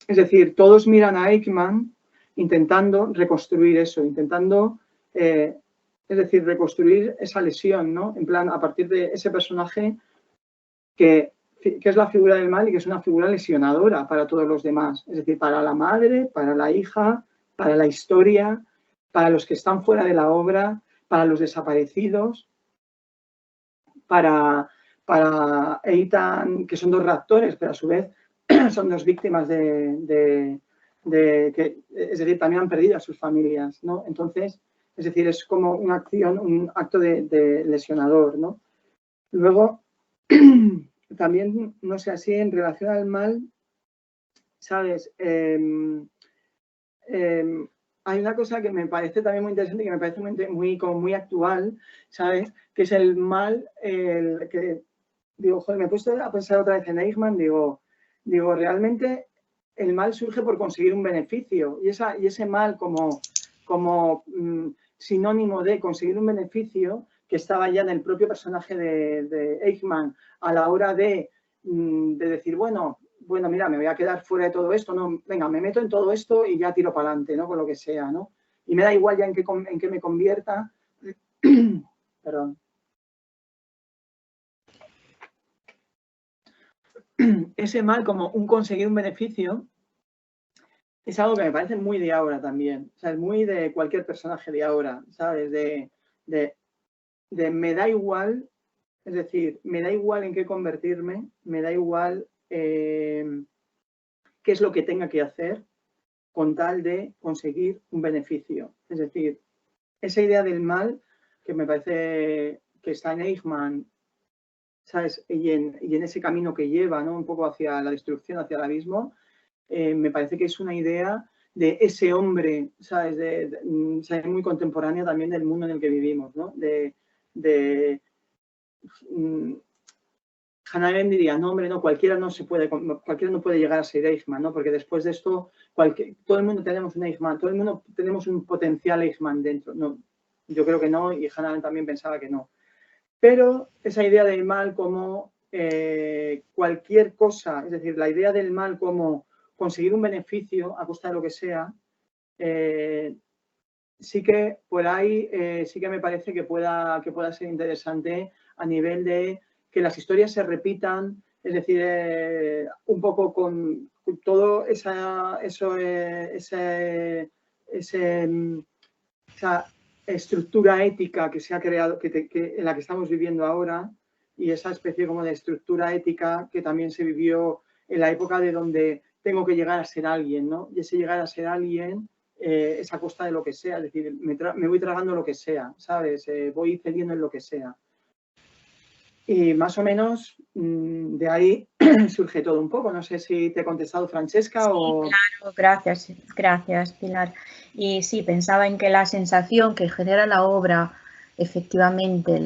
es decir, todos miran a Eichmann intentando reconstruir eso, intentando, es decir, reconstruir esa lesión, ¿no? En plan, a partir de ese personaje que es la figura del mal y que es una figura lesionadora para todos los demás. Es decir, para la madre, para la hija, para la historia, para los que están fuera de la obra, para los desaparecidos, para Eitan, que son dos raptores, pero a su vez son dos víctimas es decir, también han perdido a sus familias, ¿no? Entonces, es decir, es como una acción, un acto de lesionador, ¿no? Luego, también, no sé, así en relación al mal, ¿sabes? Hay una cosa que me parece también muy interesante y que me parece muy actual, ¿sabes? Que es el mal, que digo, joder, me he puesto a pensar otra vez en Eichmann, digo, realmente el mal surge por conseguir un beneficio y ese mal como sinónimo de conseguir un beneficio que estaba ya en el propio personaje de Eichmann a la hora de decir, bueno, bueno, mira, me voy a quedar fuera de todo esto, no, venga, me meto en todo esto y ya tiro para adelante, ¿no? Con lo que sea, ¿no? Y me da igual ya en qué me convierta. Perdón. Ese mal como un conseguir un beneficio es algo que me parece muy de ahora también. O sea, es muy de cualquier personaje de ahora, ¿sabes? De me da igual, es decir, me da igual en qué convertirme, me da igual qué es lo que tenga que hacer con tal de conseguir un beneficio. Es decir, esa idea del mal que me parece que está en Eichmann, ¿sabes? Y en ese camino que lleva, ¿no? Un poco hacia la destrucción, hacia el abismo, me parece que es una idea de ese hombre, ¿sabes? Muy contemporánea también del mundo en el que vivimos, ¿no? Hannah Arendt diría, no, hombre, no, cualquiera no puede llegar a ser Eichmann, ¿no? Porque después de esto, todo el mundo tenemos un Eichmann, todo el mundo tenemos un potencial Eichmann dentro. No, yo creo que no, y Hannah Arendt también pensaba que no. Pero esa idea del mal como cualquier cosa, es decir, la idea del mal como conseguir un beneficio a costa de lo que sea, sí que por ahí sí que me parece que pueda ser interesante a nivel de que las historias se repitan, es decir, un poco con todo esa estructura ética que se ha creado, en la que estamos viviendo ahora, y esa especie como de estructura ética que también se vivió en la época de donde tengo que llegar a ser alguien, ¿no? Y ese llegar a ser alguien es a costa de lo que sea, es decir, me voy tragando lo que sea, ¿sabes? Voy cediendo en lo que sea. Y más o menos de ahí surge todo un poco. No sé si te he contestado, Francesca, sí, o... Claro, gracias, Pilar. Y sí, pensaba en que la sensación que genera la obra, efectivamente,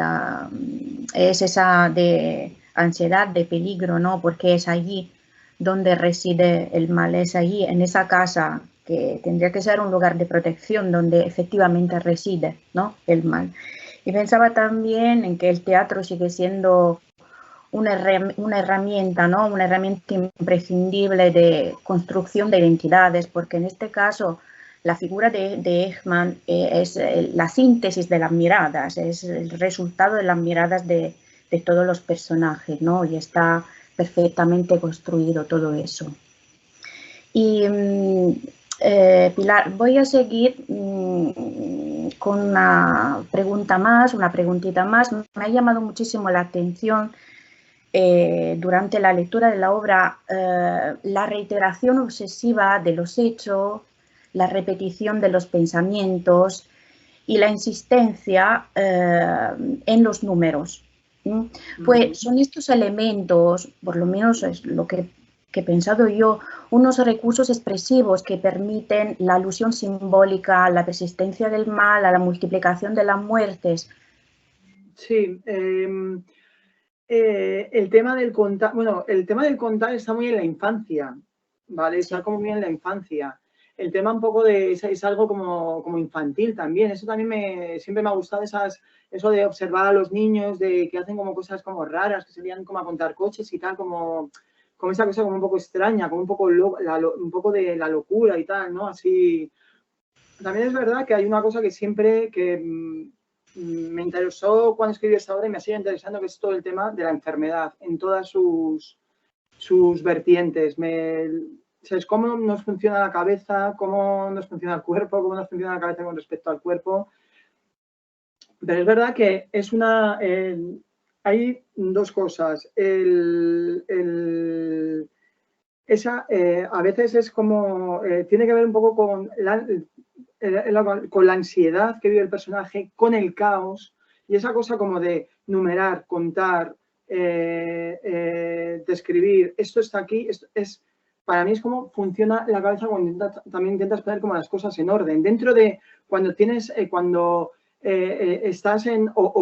es esa de ansiedad, de peligro, ¿no? Porque es allí donde reside el mal, es allí, en esa casa que tendría que ser un lugar de protección donde efectivamente reside, ¿no? El mal. Y pensaba también en que el teatro sigue siendo una herramienta, ¿no? Una herramienta imprescindible de construcción de identidades, porque en este caso la figura de Eichmann es la síntesis de las miradas, es el resultado de las miradas de todos los personajes, ¿no? Y está perfectamente construido todo eso. Y Pilar, voy a seguir con una pregunta más, una preguntita más. Me ha llamado muchísimo la atención durante la lectura de la obra la reiteración obsesiva de los hechos, la repetición de los pensamientos y la insistencia en los números. Pues son estos elementos, por lo menos es lo que he pensado yo, unos recursos expresivos que permiten la alusión simbólica a la persistencia del mal, a la multiplicación de las muertes. Sí, el tema del contar, bueno, el tema del contar está muy en la infancia, ¿vale? Está como muy en la infancia. El tema un poco es algo como infantil también. Eso también siempre me ha gustado, eso de observar a los niños, de que hacen como cosas como raras, que se lían como a contar coches y tal, como esa cosa como un poco extraña, como un poco de la locura y tal, ¿no? Así. También es verdad que hay una cosa que siempre me interesó cuando escribí esta obra y me sigue interesando, que es todo el tema de la enfermedad en todas sus vertientes. ¿Sabes cómo nos funciona la cabeza? ¿Cómo nos funciona el cuerpo? ¿Cómo nos funciona la cabeza con respecto al cuerpo? Pero es verdad que es hay dos cosas. A veces es como... tiene que ver un poco con la ansiedad que vive el personaje, con el caos, y esa cosa como de numerar, contar, describir, esto está aquí, para mí es como funciona la cabeza cuando también intentas poner como las cosas en orden. Dentro de cuando estás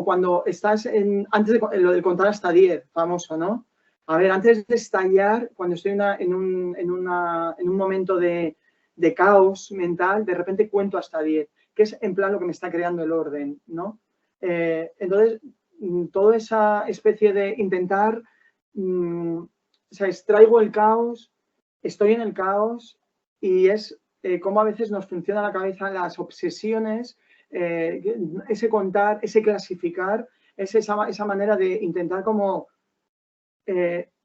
cuando estás antes de lo de contar hasta 10, famoso, ¿no? A ver, antes de estallar, cuando estoy en un momento de caos mental, de repente cuento hasta 10, que es en plan lo que me está creando el orden, ¿no? Entonces, toda esa especie de intentar sea, traigo el caos, estoy en el caos y es cómo a veces nos funciona la cabeza las obsesiones, ese contar, ese clasificar, es esa manera de intentar como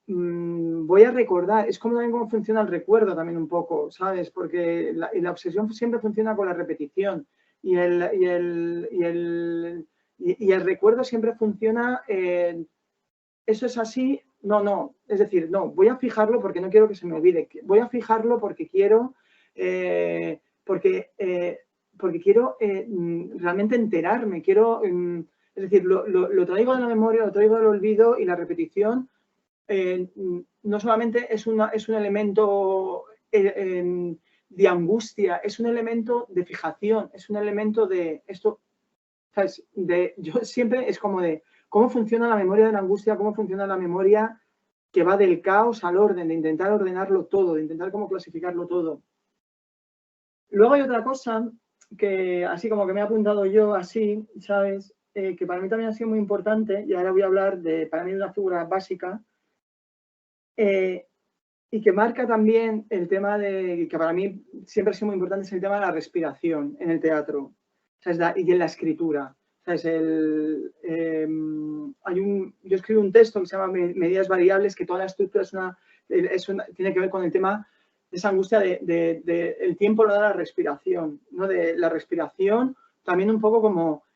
voy a recordar, es como también cómo funciona el recuerdo también un poco, ¿sabes? Porque la obsesión siempre funciona con la repetición y el recuerdo siempre funciona, eso es así, no, es decir, no, voy a fijarlo porque no quiero que se me olvide, voy a fijarlo porque quiero, porque quiero realmente enterarme, quiero, es decir, lo traigo de la memoria, lo traigo del olvido y la repetición no solamente es un elemento de angustia, es un elemento de fijación, es un elemento de esto, ¿sabes? Yo siempre es como de cómo funciona la memoria de la angustia, cómo funciona la memoria que va del caos al orden, de intentar ordenarlo todo, de intentar cómo clasificarlo todo. Luego hay otra cosa que así como que me he apuntado yo así, ¿sabes? Que para mí también ha sido muy importante y ahora voy a hablar para mí de una figura básica, y que marca también el tema que para mí siempre ha sido muy importante, es el tema de la respiración en el teatro, ¿sabes? Y en la escritura. ¿Sabes? Yo escribo un texto que se llama Medidas Variables, que toda la estructura tiene que ver con el tema de esa angustia el tiempo lo da la respiración, ¿no? De la respiración, también un poco como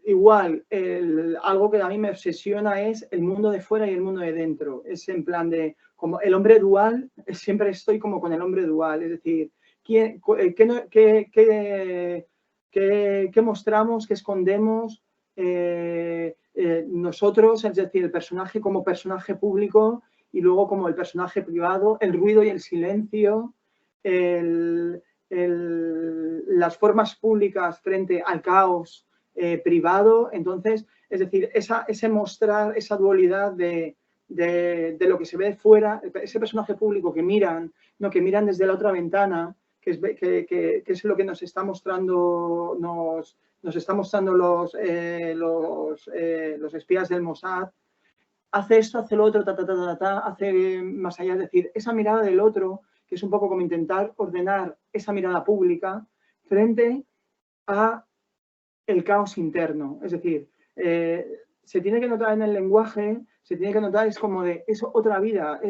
igual, algo que a mí me obsesiona es el mundo de fuera y el mundo de dentro. Es en plan de, como el hombre dual, siempre estoy como con el hombre dual, es decir, ¿qué mostramos, qué escondemos nosotros, es decir, el personaje como personaje público y luego como el personaje privado, el ruido y el silencio, las formas públicas frente al caos privado. Entonces, es decir, ese mostrar esa dualidad de lo que se ve fuera, ese personaje público que miran desde la otra ventana, que es lo que nos está mostrando, nos está mostrando los espías del Mossad. Hace esto, hace lo otro, hace más allá, es decir, esa mirada del otro, que es un poco como intentar ordenar esa mirada pública frente a el caos interno. Es decir, se tiene que notar en el lenguaje, se tiene que notar, es como de, es otra vida,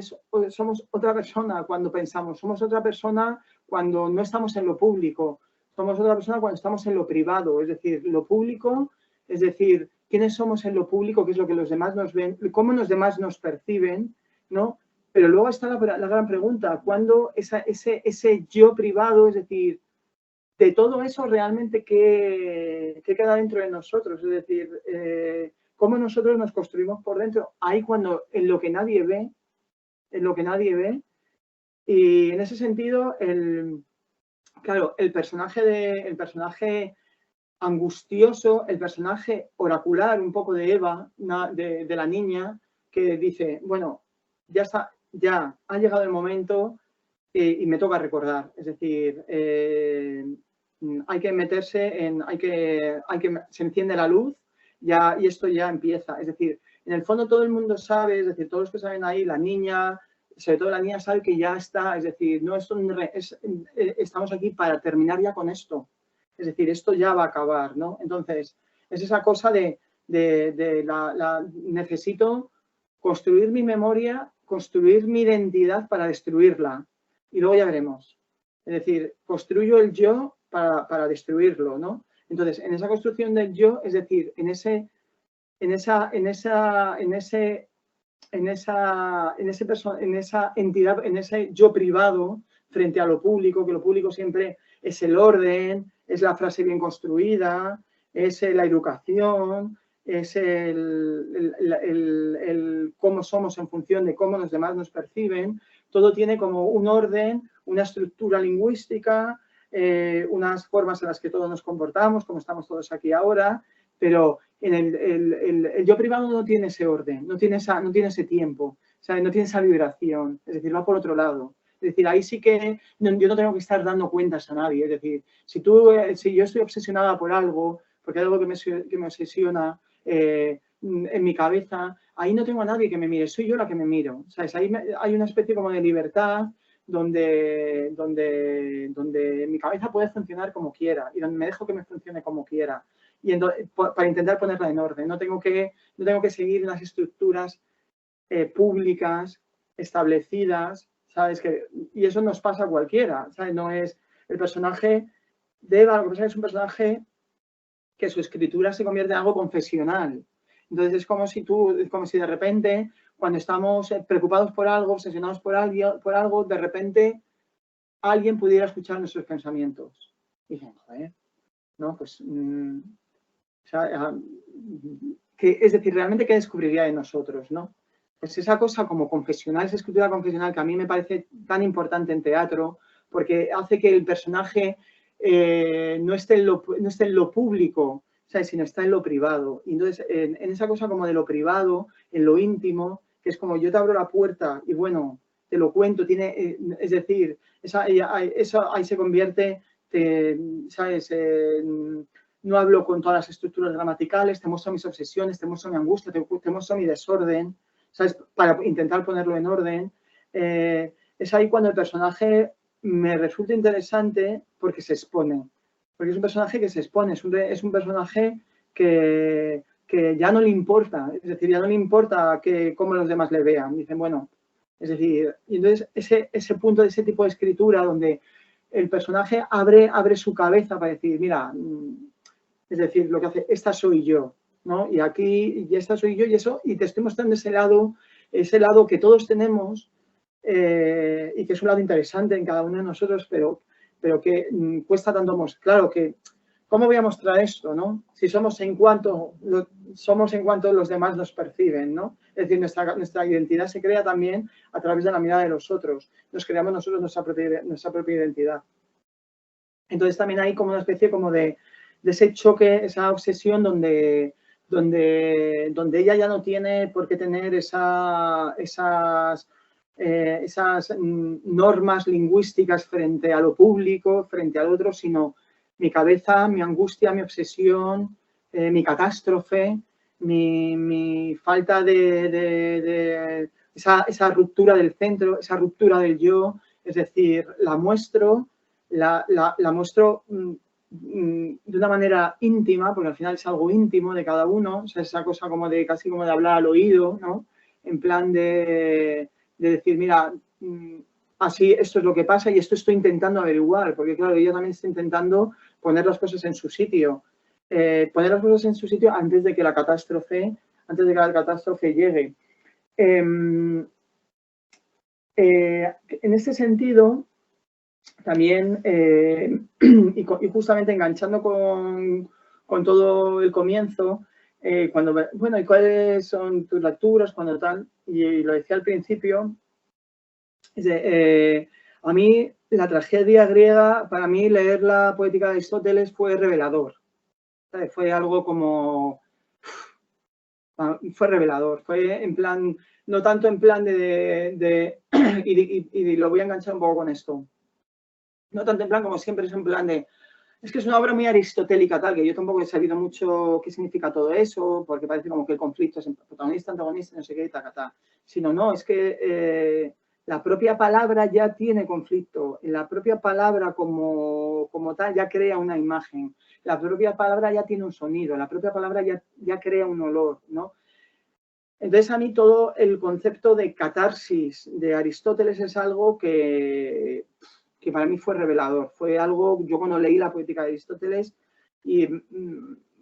somos otra persona cuando pensamos, somos otra persona cuando no estamos en lo público, somos otra persona cuando estamos en lo privado, es decir, lo público, es decir, quiénes somos en lo público, qué es lo que los demás nos ven, cómo los demás nos perciben, ¿no? Pero luego está la gran pregunta, ¿cuándo ese yo privado, es decir, de todo eso realmente qué queda dentro de nosotros? Es decir, cómo nosotros nos construimos por dentro. Ahí cuando en lo que nadie ve, y en ese sentido, claro, el personaje angustioso, el personaje oracular un poco de Eva, de la niña, que dice, bueno, ya está, ya ha llegado el momento y me toca recordar. Es decir, hay que meterse se enciende la luz ya, y esto ya empieza. Es decir, en el fondo todo el mundo sabe, es decir, todos los que saben ahí, la niña, sobre todo la niña sabe que ya está, es decir, no estamos aquí para terminar ya con esto. Es decir, esto ya va a acabar, ¿no? Entonces, es esa cosa necesito construir mi memoria, construir mi identidad para destruirla. Y luego ya veremos. Es decir, construyo el yo para destruirlo, ¿no? Entonces, en esa construcción del yo, es decir, en esa entidad, en ese yo privado frente a lo público, que lo público siempre es el orden, es la frase bien construida, es la educación, es el cómo somos en función de cómo los demás nos perciben. Todo tiene como un orden, una estructura lingüística, unas formas en las que todos nos comportamos, como estamos todos aquí ahora, pero en el yo privado no tiene ese orden, no tiene ese tiempo, ¿sabes? No tiene esa vibración, es decir, va por otro lado. Es decir, ahí sí que yo no tengo que estar dando cuentas a nadie. Es decir, si yo estoy obsesionada por algo, porque hay algo que me obsesiona en mi cabeza, ahí no tengo a nadie que me mire, soy yo la que me miro. ¿Sabes? Ahí hay una especie como de libertad donde mi cabeza puede funcionar como quiera y donde me dejo que me funcione como quiera. Y entonces, para intentar ponerla en orden. No tengo que seguir unas estructuras públicas, establecidas, ¿sabes? Y eso nos pasa a cualquiera, ¿sabes? No es el personaje de Eva, lo que pasa es que es un personaje que su escritura se convierte en algo confesional. Entonces es como si de repente, cuando estamos preocupados por algo, obsesionados por algo, de repente alguien pudiera escuchar nuestros pensamientos. Y dicen, joder, ¿no? Pues, o sea, es decir, realmente, ¿qué descubriría de nosotros, no? Pues esa cosa como confesional, esa escritura confesional que a mí me parece tan importante en teatro, porque hace que el personaje no esté en lo público, ¿sabes? Sino está en lo privado. Y entonces, en esa cosa como de lo privado, en lo íntimo, que es como yo te abro la puerta y bueno, te lo cuento, es decir, eso ahí se convierte, ¿sabes? No hablo con todas las estructuras gramaticales, te muestro mis obsesiones, te muestro mi angustia, te muestro mi desorden, ¿sabes? Para intentar ponerlo en orden. Es ahí cuando el personaje me resulta interesante porque se expone. Porque es un personaje que se expone, es un personaje que ya no le importa, es decir, ya no le importa cómo los demás le vean. Dicen, bueno, es decir, y entonces ese punto de ese tipo de escritura donde el personaje abre su cabeza para decir, mira, es decir, lo que hace, esta soy yo, ¿no? Y aquí, y esta soy yo y eso, y te estoy mostrando ese lado que todos tenemos y que es un lado interesante en cada uno de nosotros, pero que cuesta tanto mostrar. Claro que, ¿cómo voy a mostrar esto, no? Si somos en cuanto los demás nos perciben, ¿no? Es decir, nuestra identidad se crea también a través de la mirada de los otros. Nos creamos nosotros nuestra propia identidad. Entonces también hay como una especie como de ese choque, esa obsesión donde ella ya no tiene por qué tener esas normas lingüísticas frente a lo público, frente al otro, sino mi cabeza, mi angustia, mi obsesión, mi catástrofe, mi falta de esa ruptura del centro, esa ruptura del yo, es decir, la muestro de una manera íntima, porque al final es algo íntimo de cada uno, o sea, esa cosa como casi como de hablar al oído, ¿no? En plan de decir, mira, así esto es lo que pasa y esto estoy intentando averiguar, porque claro, ella también está intentando poner las cosas en su sitio, antes de que la catástrofe llegue. En este sentido, también, y justamente enganchando con todo el comienzo, bueno, ¿y cuáles son tus lecturas? Cuando tal, y lo decía al principio, a mí la tragedia griega, para mí leer la poética de Aristóteles fue revelador. Fue algo como... Fue revelador, fue en plan, no tanto en plan y lo voy a enganchar un poco con esto. No tanto en plan como siempre, es en plan es que es una obra muy aristotélica tal, que yo tampoco he sabido mucho qué significa todo eso, porque parece como que el conflicto es protagonista, antagonista, no sé qué, tacatá. Sino, no, es que la propia palabra ya tiene conflicto, la propia palabra como tal ya crea una imagen, la propia palabra ya tiene un sonido, la propia palabra ya crea un olor, ¿no? Entonces, a mí todo el concepto de catarsis de Aristóteles es algo que para mí fue revelador. Fue algo, yo cuando leí la poética de Aristóteles, y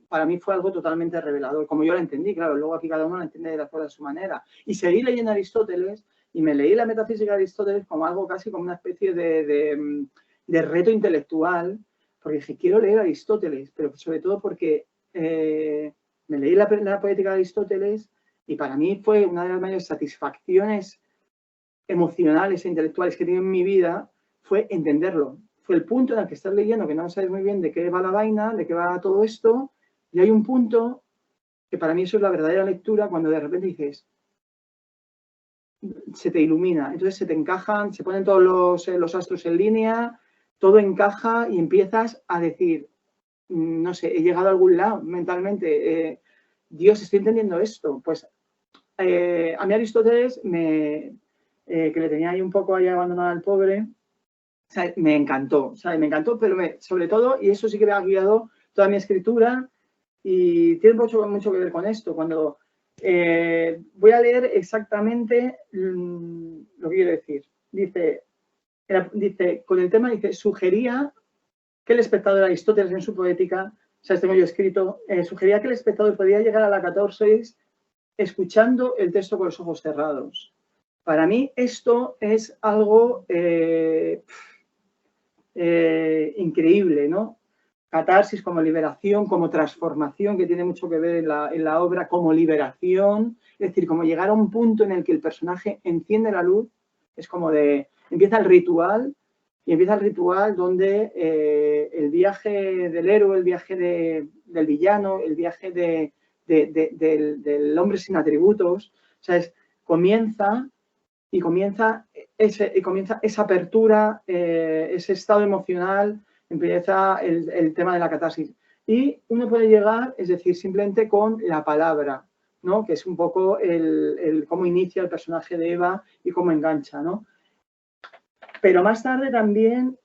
para mí fue algo totalmente revelador, como yo lo entendí, claro, luego aquí cada uno lo entiende de su manera. Y seguí leyendo Aristóteles y me leí la metafísica de Aristóteles como algo casi como una especie de reto intelectual, porque dije, quiero leer Aristóteles, pero sobre todo porque me leí la poética de Aristóteles y para mí fue una de las mayores satisfacciones emocionales e intelectuales que he tenido en mi vida, fue entenderlo. Fue el punto en el que estás leyendo, que no sabes muy bien de qué va la vaina, de qué va todo esto, y hay un punto que para mí eso es la verdadera lectura, cuando de repente dices, se te ilumina, entonces se te encajan, se ponen todos los astros en línea, todo encaja y empiezas a decir, no sé, he llegado a algún lado mentalmente, Dios, estoy entendiendo esto, pues a mí Aristóteles, que le tenía ahí un poco ahí abandonado al pobre, o sea, me encantó, ¿sabes? Me encantó, pero sobre todo, y eso sí que me ha guiado toda mi escritura, y tiene mucho que ver con esto. Cuando voy a leer exactamente lo que quiero decir. Dice, con el tema, dice, sugería que el espectador, Aristóteles en su poética, o sea, tengo yo escrito, sugería que el espectador podía llegar a la catarsis escuchando el texto con los ojos cerrados. Para mí esto es algo increíble, ¿no? Catarsis como liberación, como transformación, que tiene mucho que ver en la obra, como liberación, es decir, como llegar a un punto en el que el personaje enciende la luz, es como empieza el ritual, y empieza el ritual donde el viaje del héroe, el viaje del villano, el viaje del hombre sin atributos, ¿sabes? Comienza esa apertura, ese estado emocional, empieza el tema de la catarsis. Y uno puede llegar, es decir, simplemente con la palabra, ¿no? Que es un poco cómo inicia el personaje de Eva y cómo engancha, ¿no? Pero más tarde también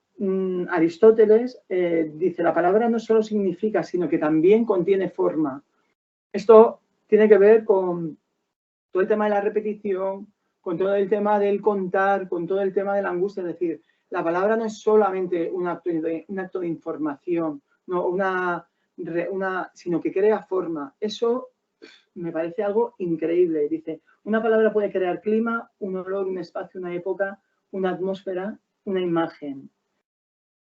Aristóteles dice, la palabra no solo significa, sino que también contiene forma. Esto tiene que ver con todo el tema de la repetición, con todo el tema del contar, con todo el tema de la angustia. Es decir, la palabra no es solamente un acto de información, no, sino que crea forma. Eso me parece algo increíble. Dice, una palabra puede crear clima, un olor, un espacio, una época, una atmósfera, una imagen.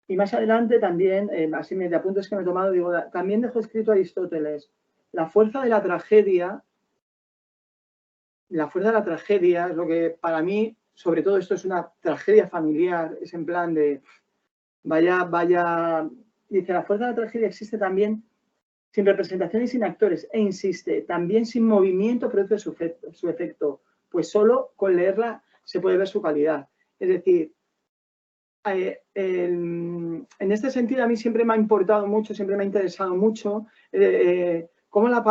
Y más adelante también, así de apuntes que me he tomado, digo, también dejó escrito Aristóteles, la fuerza de la tragedia es lo que para mí, sobre todo esto es una tragedia familiar, es en plan de, dice, la fuerza de la tragedia existe también sin representación y sin actores, e insiste, también sin movimiento produce su efecto, pues solo con leerla se puede ver su calidad. Es decir, en este sentido a mí siempre me ha importado mucho, siempre me ha interesado mucho cómo la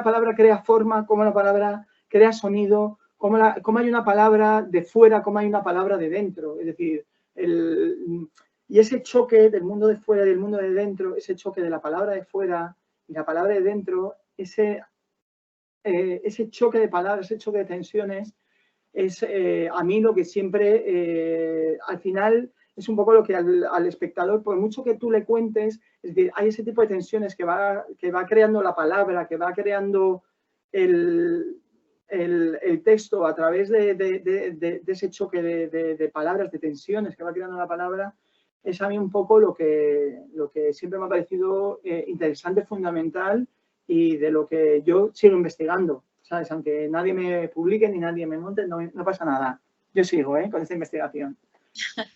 palabra crea forma, cómo la palabra crea sonido, cómo hay una palabra de fuera, cómo hay una palabra de dentro. Es decir, y ese choque del mundo de fuera y del mundo de dentro, ese choque de la palabra de fuera y la palabra de dentro, ese choque de palabras, ese choque de tensiones, es a mí lo que siempre, al final, es un poco lo que al espectador, por mucho que tú le cuentes, es decir, hay ese tipo de tensiones que va creando la palabra, que va creando el texto a través de ese choque de palabras, de tensiones que va creando la palabra. Es a mí un poco lo que siempre me ha parecido interesante, fundamental y de lo que yo sigo investigando, ¿sabes? Aunque nadie me publique ni nadie me monte, no pasa nada. Yo sigo con esta investigación.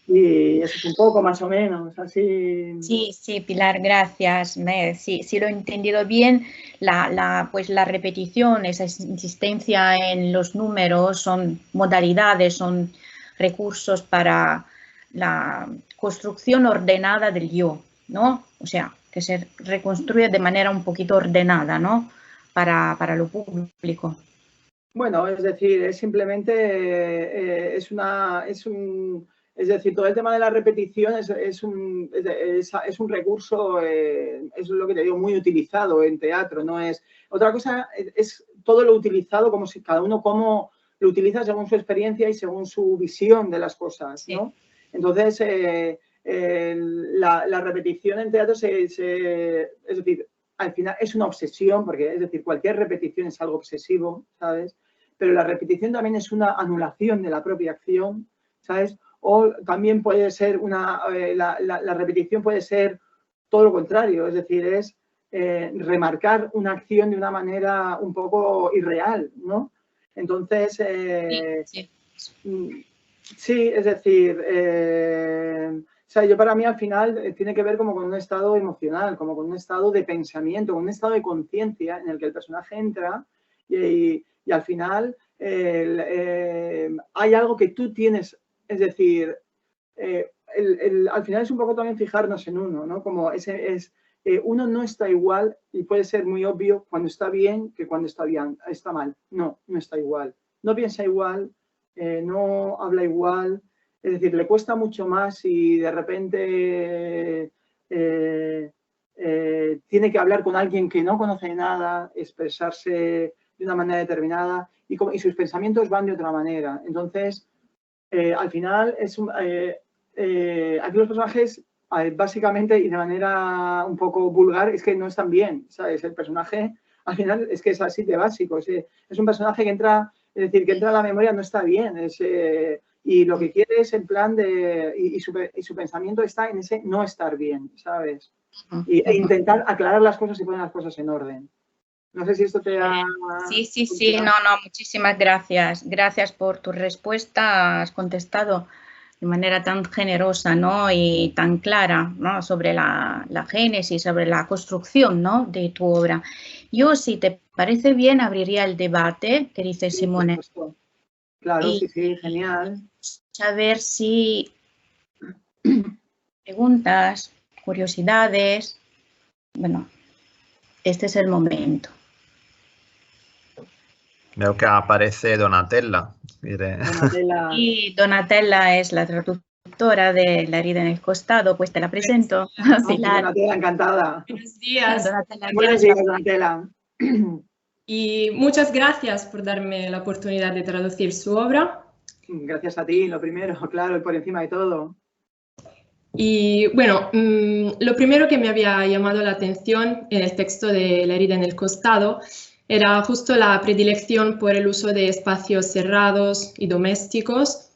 Y eso es un poco más o menos, así. Sí, Pilar, gracias. Sí, lo he entendido bien. Pues la repetición, esa insistencia en los números son modalidades, son recursos para la construcción ordenada del yo, ¿no? O sea, que se reconstruye de manera un poquito ordenada, ¿no? Para lo público. Bueno, es decir, es simplemente es decir, todo el tema de la repetición es un recurso, es lo que te digo, muy utilizado en teatro, no es. Otra cosa es todo lo utilizado, como si cada uno cómo lo utiliza según su experiencia y según su visión de las cosas, ¿no? Sí. Entonces, la repetición en teatro es decir, al final es una obsesión, porque es decir, cualquier repetición es algo obsesivo, ¿sabes? Pero la repetición también es una anulación de la propia acción, ¿sabes? O también puede ser la repetición puede ser todo lo contrario, es decir, es remarcar una acción de una manera un poco irreal, ¿no? Entonces, sí, es decir, o sea, yo para mí al final tiene que ver como con un estado emocional, como con un estado de pensamiento, con un estado de conciencia en el que el personaje entra y al final hay algo que tú tienes, es decir, al final es un poco también fijarnos en uno, ¿no? Como uno no está igual y puede ser muy obvio cuando está bien que cuando está mal. No, no está igual. No piensa igual, no habla igual. Es decir, le cuesta mucho más y de repente tiene que hablar con alguien que no conoce nada, expresarse de una manera determinada y sus pensamientos van de otra manera. Entonces, al final, aquí los personajes, básicamente y de manera un poco vulgar, es que no están bien, ¿sabes? El personaje, al final, es que es así de básico. Es un personaje que entra, es decir, que entra a la memoria, no está bien. Y lo que quiere es en plan de... Y su pensamiento está en ese no estar bien, ¿sabes? E intentar aclarar las cosas y poner las cosas en orden. No sé si esto te ha... Sí, no, muchísimas gracias. Gracias por tu respuesta. Has contestado de manera tan generosa, ¿no? Y tan clara, ¿no? Sobre la génesis, sobre la construcción, ¿no? De tu obra. Yo, si te parece bien, abriría el debate que dice Simone. Claro, sí, genial. A ver si preguntas, curiosidades. Bueno, este es el momento. Veo que aparece Donatella. Y Donatella es la traductora de La herida en el costado, pues te la presento. Donatella, encantada. Buenos días. Buenos días, Donatella. Y muchas gracias por darme la oportunidad de traducir su obra. Gracias a ti, lo primero, claro, y por encima de todo. Y bueno, lo primero que me había llamado la atención en el texto de La herida en el costado era justo la predilección por el uso de espacios cerrados y domésticos,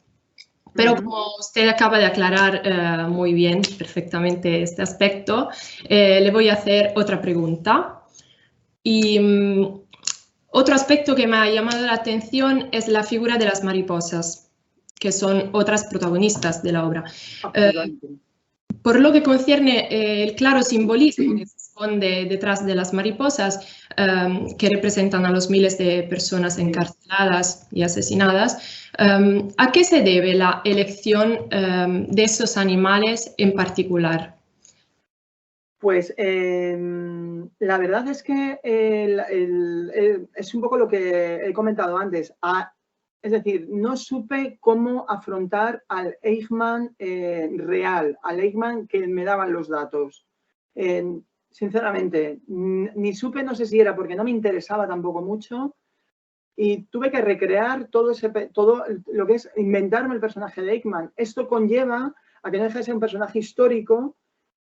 pero como usted acaba de aclarar muy bien, perfectamente este aspecto, le voy a hacer otra pregunta. Y otro aspecto que me ha llamado la atención es la figura de las mariposas, que son otras protagonistas de la obra. Por lo que concierne el claro simbolismo que se esconde detrás de las mariposas, que representan a los miles de personas encarceladas y asesinadas, ¿a qué se debe la elección de esos animales en particular? Pues la verdad es que es un poco lo que he comentado antes. Es decir, no supe cómo afrontar al Eichmann real, al Eichmann que me daban los datos. Sinceramente, ni supe, no sé si era porque no me interesaba tampoco mucho, y tuve que recrear todo lo que es inventarme el personaje de Eichmann. Esto conlleva a que no deje de ser un personaje histórico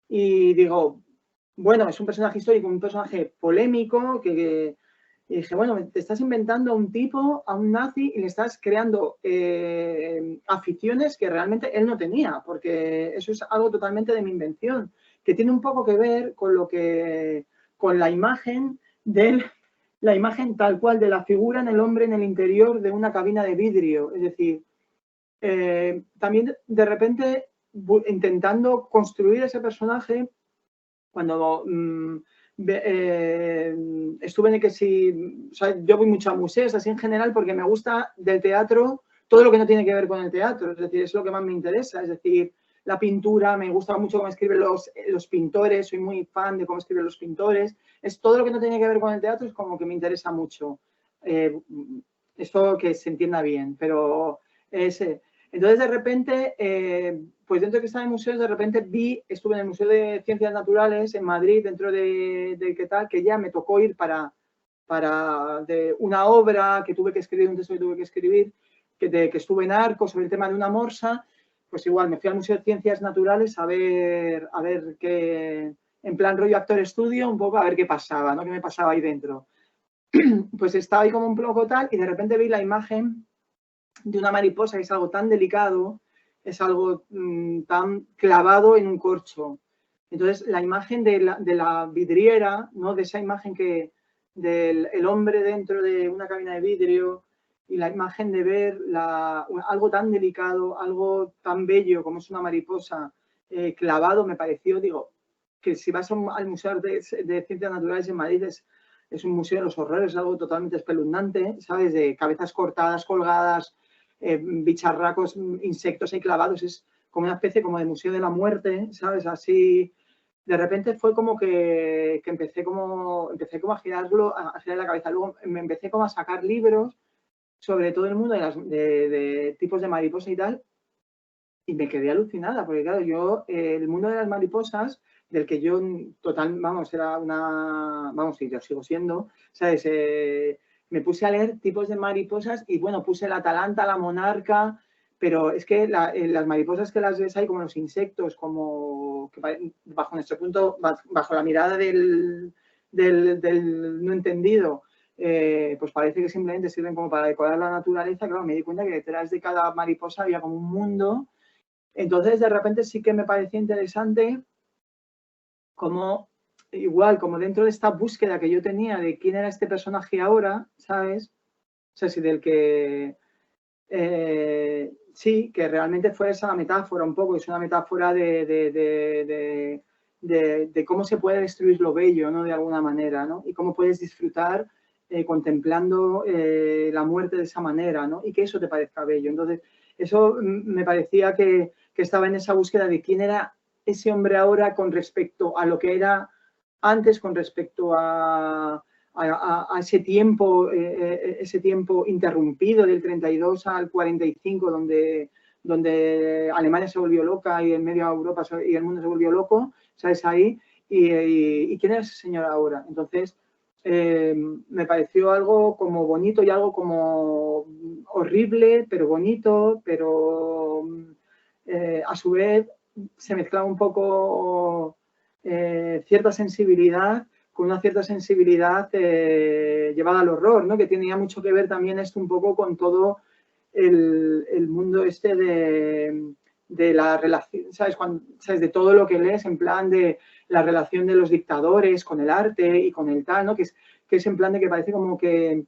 y digo, bueno, es un personaje histórico, un personaje polémico y dije, bueno, te estás inventando a un tipo, a un nazi, y le estás creando aficiones que realmente él no tenía, porque eso es algo totalmente de mi invención, que tiene un poco que ver con la imagen tal cual de la figura en el hombre en el interior de una cabina de vidrio. Es decir, también de repente intentando construir ese personaje, cuando estuve en el que sí, o sea, yo voy mucho a museos así en general porque me gusta del teatro todo lo que no tiene que ver con el teatro, es decir, es lo que más me interesa, es decir, la pintura, me gusta mucho cómo escriben los pintores, soy muy fan de cómo escriben los pintores, es todo lo que no tiene que ver con el teatro es como que me interesa mucho, esto que se entienda bien, pero entonces de repente, pues dentro de que estaba en museos, de repente estuve en el Museo de Ciencias Naturales en Madrid, dentro de qué tal, que ya me tocó ir para de una obra que tuve que escribir, un texto que tuve que escribir, que estuve en Arcos sobre el tema de una morsa, pues igual me fui al Museo de Ciencias Naturales a ver qué, en plan rollo actor estudio, un poco a ver qué pasaba, ¿no? Qué me pasaba ahí dentro. Pues estaba ahí como un poco tal y de repente vi la imagen de una mariposa, que es algo tan delicado, es algo tan clavado en un corcho. Entonces, la imagen de la vidriera, ¿no? De esa imagen del hombre dentro de una cabina de vidrio y la imagen de ver algo tan delicado, algo tan bello como es una mariposa clavado, me pareció, digo, que si vas al Museo de Ciencias Naturales en Madrid es un museo de los horrores, algo totalmente espeluznante, ¿sabes? De cabezas cortadas, colgadas, bicharracos, insectos ahí clavados, es como una especie como de museo de la muerte, ¿sabes? Así, de repente fue como que empecé como a girarlo, a girar la cabeza. Luego me empecé como a sacar libros sobre todo el mundo de tipos de mariposa y tal, y me quedé alucinada, porque claro, yo, el mundo de las mariposas, del que yo total, vamos, era una, vamos, y yo sigo siendo, ¿sabes? Me puse a leer tipos de mariposas y bueno, puse la atalanta, la monarca, pero es que las mariposas que las ves ahí, como los insectos, como que bajo nuestro punto, bajo la mirada del no entendido, pues parece que simplemente sirven como para decorar la naturaleza. Claro, me di cuenta que detrás de cada mariposa había como un mundo. Entonces, de repente sí que me parecía interesante como, igual, como dentro de esta búsqueda que yo tenía de quién era este personaje ahora, ¿sabes? O sea, si del que sí, que realmente fue esa metáfora un poco, es una metáfora de cómo se puede destruir lo bello, ¿no? De alguna manera, ¿no? Y cómo puedes disfrutar contemplando la muerte de esa manera, ¿no? Y que eso te parezca bello. Entonces, eso me parecía que estaba en esa búsqueda de quién era ese hombre ahora con respecto a lo que era antes, con respecto a ese tiempo interrumpido del 32 al 45, donde Alemania se volvió loca y en medio Europa y el mundo se volvió loco, ¿sabes? Ahí. ¿Y quién era ese señor ahora? Entonces, me pareció algo como bonito y algo como horrible, pero bonito, pero a su vez se mezclaba un poco cierta sensibilidad con una cierta sensibilidad llevada al horror, ¿no? Que tenía mucho que ver también esto un poco con todo el mundo este de la relación, ¿sabes? ¿Sabes? De todo lo que lees en plan de la relación de los dictadores con el arte y con el tal, ¿no? Que es en plan de que parece como que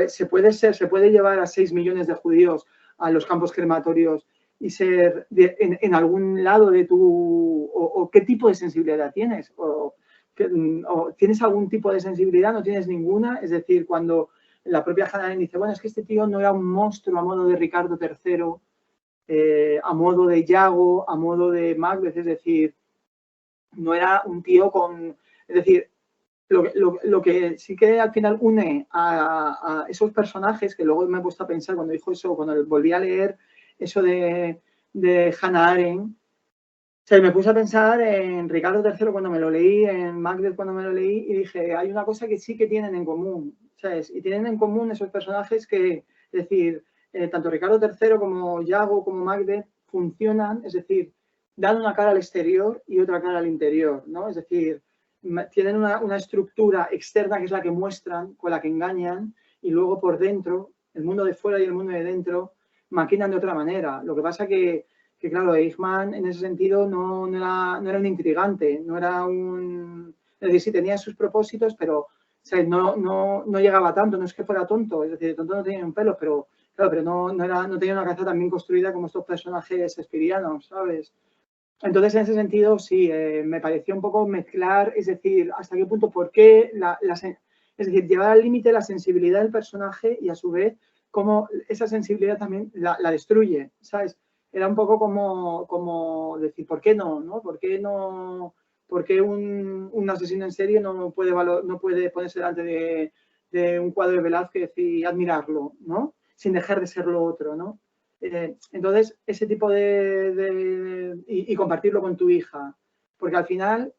se puede llevar a 6 millones de judíos a los campos crematorios y ser en algún lado de tu... o qué tipo de sensibilidad tienes, o tienes algún tipo de sensibilidad, no tienes ninguna. Es decir, cuando la propia Hannah Arendt dice, bueno, es que este tío no era un monstruo a modo de Ricardo III, a modo de Iago, a modo de Macbeth, es decir, no era un tío con... Es decir, lo que sí que al final une a esos personajes, que luego me he puesto a pensar cuando dijo eso, cuando volví a leer eso de Hannah Arendt, o sea, me puse a pensar en Ricardo III cuando me lo leí, en Macbeth cuando me lo leí, y dije, hay una cosa que sí que tienen en común, ¿sabes? Y tienen en común esos personajes que, es decir, tanto Ricardo III como Iago como Macbeth funcionan, es decir, dan una cara al exterior y otra cara al interior, ¿no? Es decir, tienen una estructura externa que es la que muestran, con la que engañan, y luego por dentro, el mundo de fuera y el mundo de dentro, maquinan de otra manera. Lo que pasa que claro, Eichmann en ese sentido no era un intrigante, no era un... Es decir, sí tenía sus propósitos, pero o sea, no llegaba tanto, no es que fuera tonto, es decir, tonto no tenía un pelo, pero claro, pero no tenía una cabeza tan bien construida como estos personajes shakespearianos, ¿sabes? Entonces, en ese sentido, sí, me pareció un poco mezclar, es decir, hasta qué punto, por qué, es decir, llevar al límite la sensibilidad del personaje y a su vez cómo esa sensibilidad también la destruye, ¿sabes? Era un poco como decir, ¿por qué no? ¿No? ¿Por qué no? ¿Por qué un asesino en serie no puede ponerse delante de un cuadro de Velázquez y admirarlo, ¿no? Sin dejar de ser lo otro, ¿no? Entonces, ese tipo y compartirlo con tu hija, porque al final,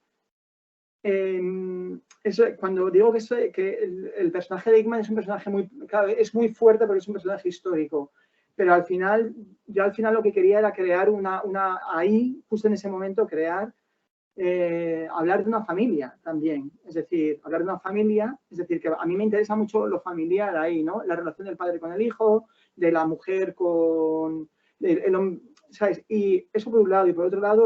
cuando digo que el personaje de Eichmann es un personaje claro, es muy fuerte porque es un personaje histórico, pero al final, yo al final lo que quería era crear ahí, justo en ese momento, hablar de una familia también, es decir, hablar de una familia, es decir, que a mí me interesa mucho lo familiar ahí, ¿no? La relación del padre con el hijo, de la mujer con el hombre, ¿sabes? Y eso por un lado, y por otro lado,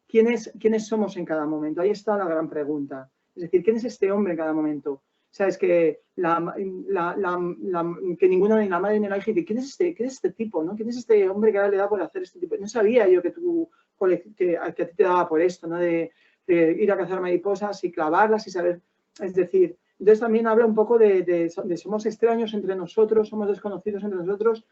¿quiénes somos en cada momento? Ahí está la gran pregunta. Es decir, ¿quién es este hombre en cada momento? ¿Sabes? Que que ninguna, ni la madre ni la hija dice, ¿quién es este tipo? ¿No? ¿Quién es este hombre que ahora le da por hacer este tipo? No sabía yo que a ti te daba por esto, ¿no? De ir a cazar mariposas y clavarlas y saber, es decir, entonces también habla un poco de somos extraños entre nosotros, somos desconocidos entre nosotros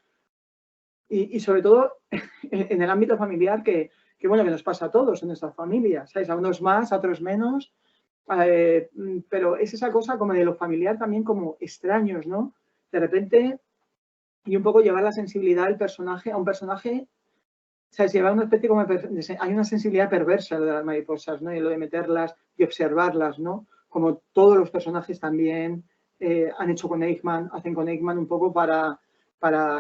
y sobre todo en el ámbito familiar que que bueno, que nos pasa a todos en nuestras familias, ¿sabes? A unos más, a otros menos, pero es esa cosa como de lo familiar también como extraños, ¿no? De repente, y un poco llevar la sensibilidad del personaje a un personaje, ¿sabes? Llevar una especie como hay una sensibilidad perversa de las mariposas, ¿no? Y lo de meterlas y observarlas, ¿no? Como todos los personajes también han hecho con Eichmann, hacen con Eichmann un poco para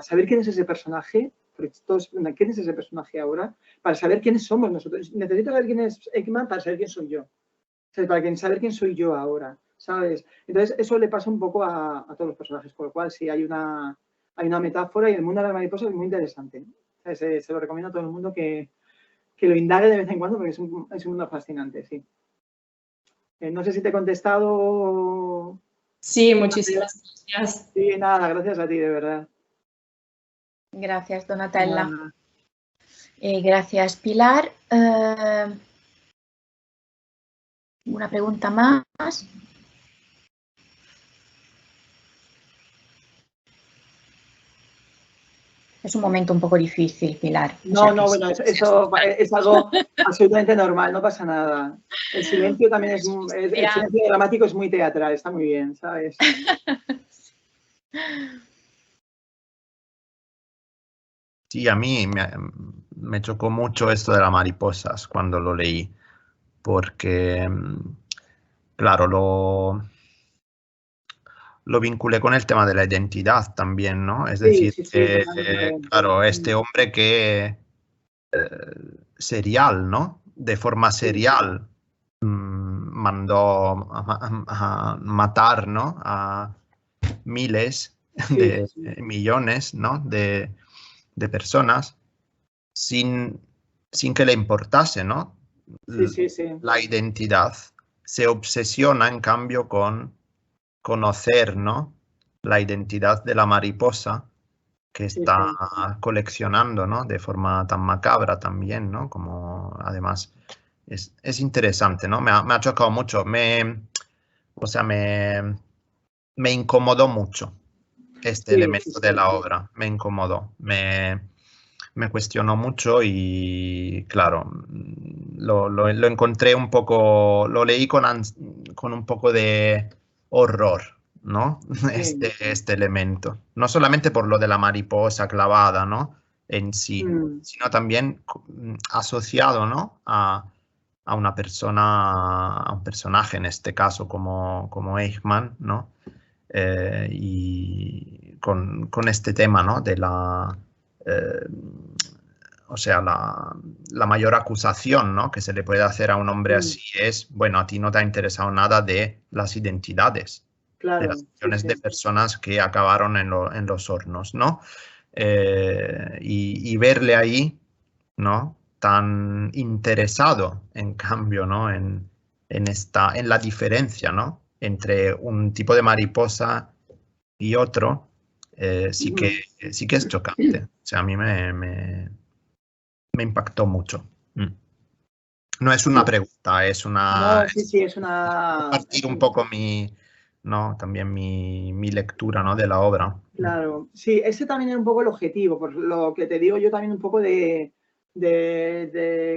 saber quién es ese personaje, quién es ese personaje ahora, para saber quiénes somos nosotros. Necesito saber quién es Eichmann para saber quién soy yo. ¿Sabes? Para saber quién soy yo ahora, ¿sabes? Entonces, eso le pasa un poco a todos los personajes, por lo cual sí hay una metáfora y el mundo de las mariposas es muy interesante. Se lo recomiendo a todo el mundo que lo indague de vez en cuando porque es un mundo fascinante, sí. No sé si te he contestado. Sí, muchísimas gracias. Sí, nada, gracias a ti, de verdad. Gracias, Donatella. Gracias, Pilar. ¿Una pregunta más? Es un momento un poco difícil, Pilar. No, no, bueno, eso es algo absolutamente normal, no pasa nada. El silencio también el silencio dramático es muy teatral, está muy bien, ¿sabes? Sí, a mí me chocó mucho esto de las mariposas cuando lo leí, porque, claro, lo vinculé con el tema de la identidad también, ¿no? Es decir, claro, este hombre que serial, ¿no? De forma serial mandó a matar, ¿no? A miles de millones, ¿no? de personas sin que le importase, ¿no? La identidad. Se obsesiona, en cambio, con conocer, ¿no? La identidad de la mariposa que está coleccionando, ¿no? De forma tan macabra también, ¿no? Como además es interesante, ¿no? Me ha chocado mucho. Me incomodó mucho este elemento de la obra. Me incomodó. Me cuestionó mucho y, claro, lo encontré un poco, lo leí con un poco de horror, ¿no? Este elemento. No solamente por lo de la mariposa clavada, ¿no? En sí, sino también asociado, ¿no? A una persona, a un personaje, en este caso, como Eichmann, ¿no? Y con este tema, ¿no? De la... o sea, la mayor acusación, ¿no? que se le puede hacer a un hombre así es, bueno, a ti no te ha interesado nada de las identidades, de las millones de personas que acabaron en los hornos, ¿no? Y verle ahí, ¿no? Tan interesado, en cambio, ¿no? En la diferencia, ¿no? Entre un tipo de mariposa y otro, sí que es chocante. O sea, a mí me impactó mucho. No es una pregunta, es una... No, sí, es una... Compartir un poco también mi lectura, ¿no? de la obra. Claro, sí, ese también es un poco el objetivo, por lo que te digo yo también un poco de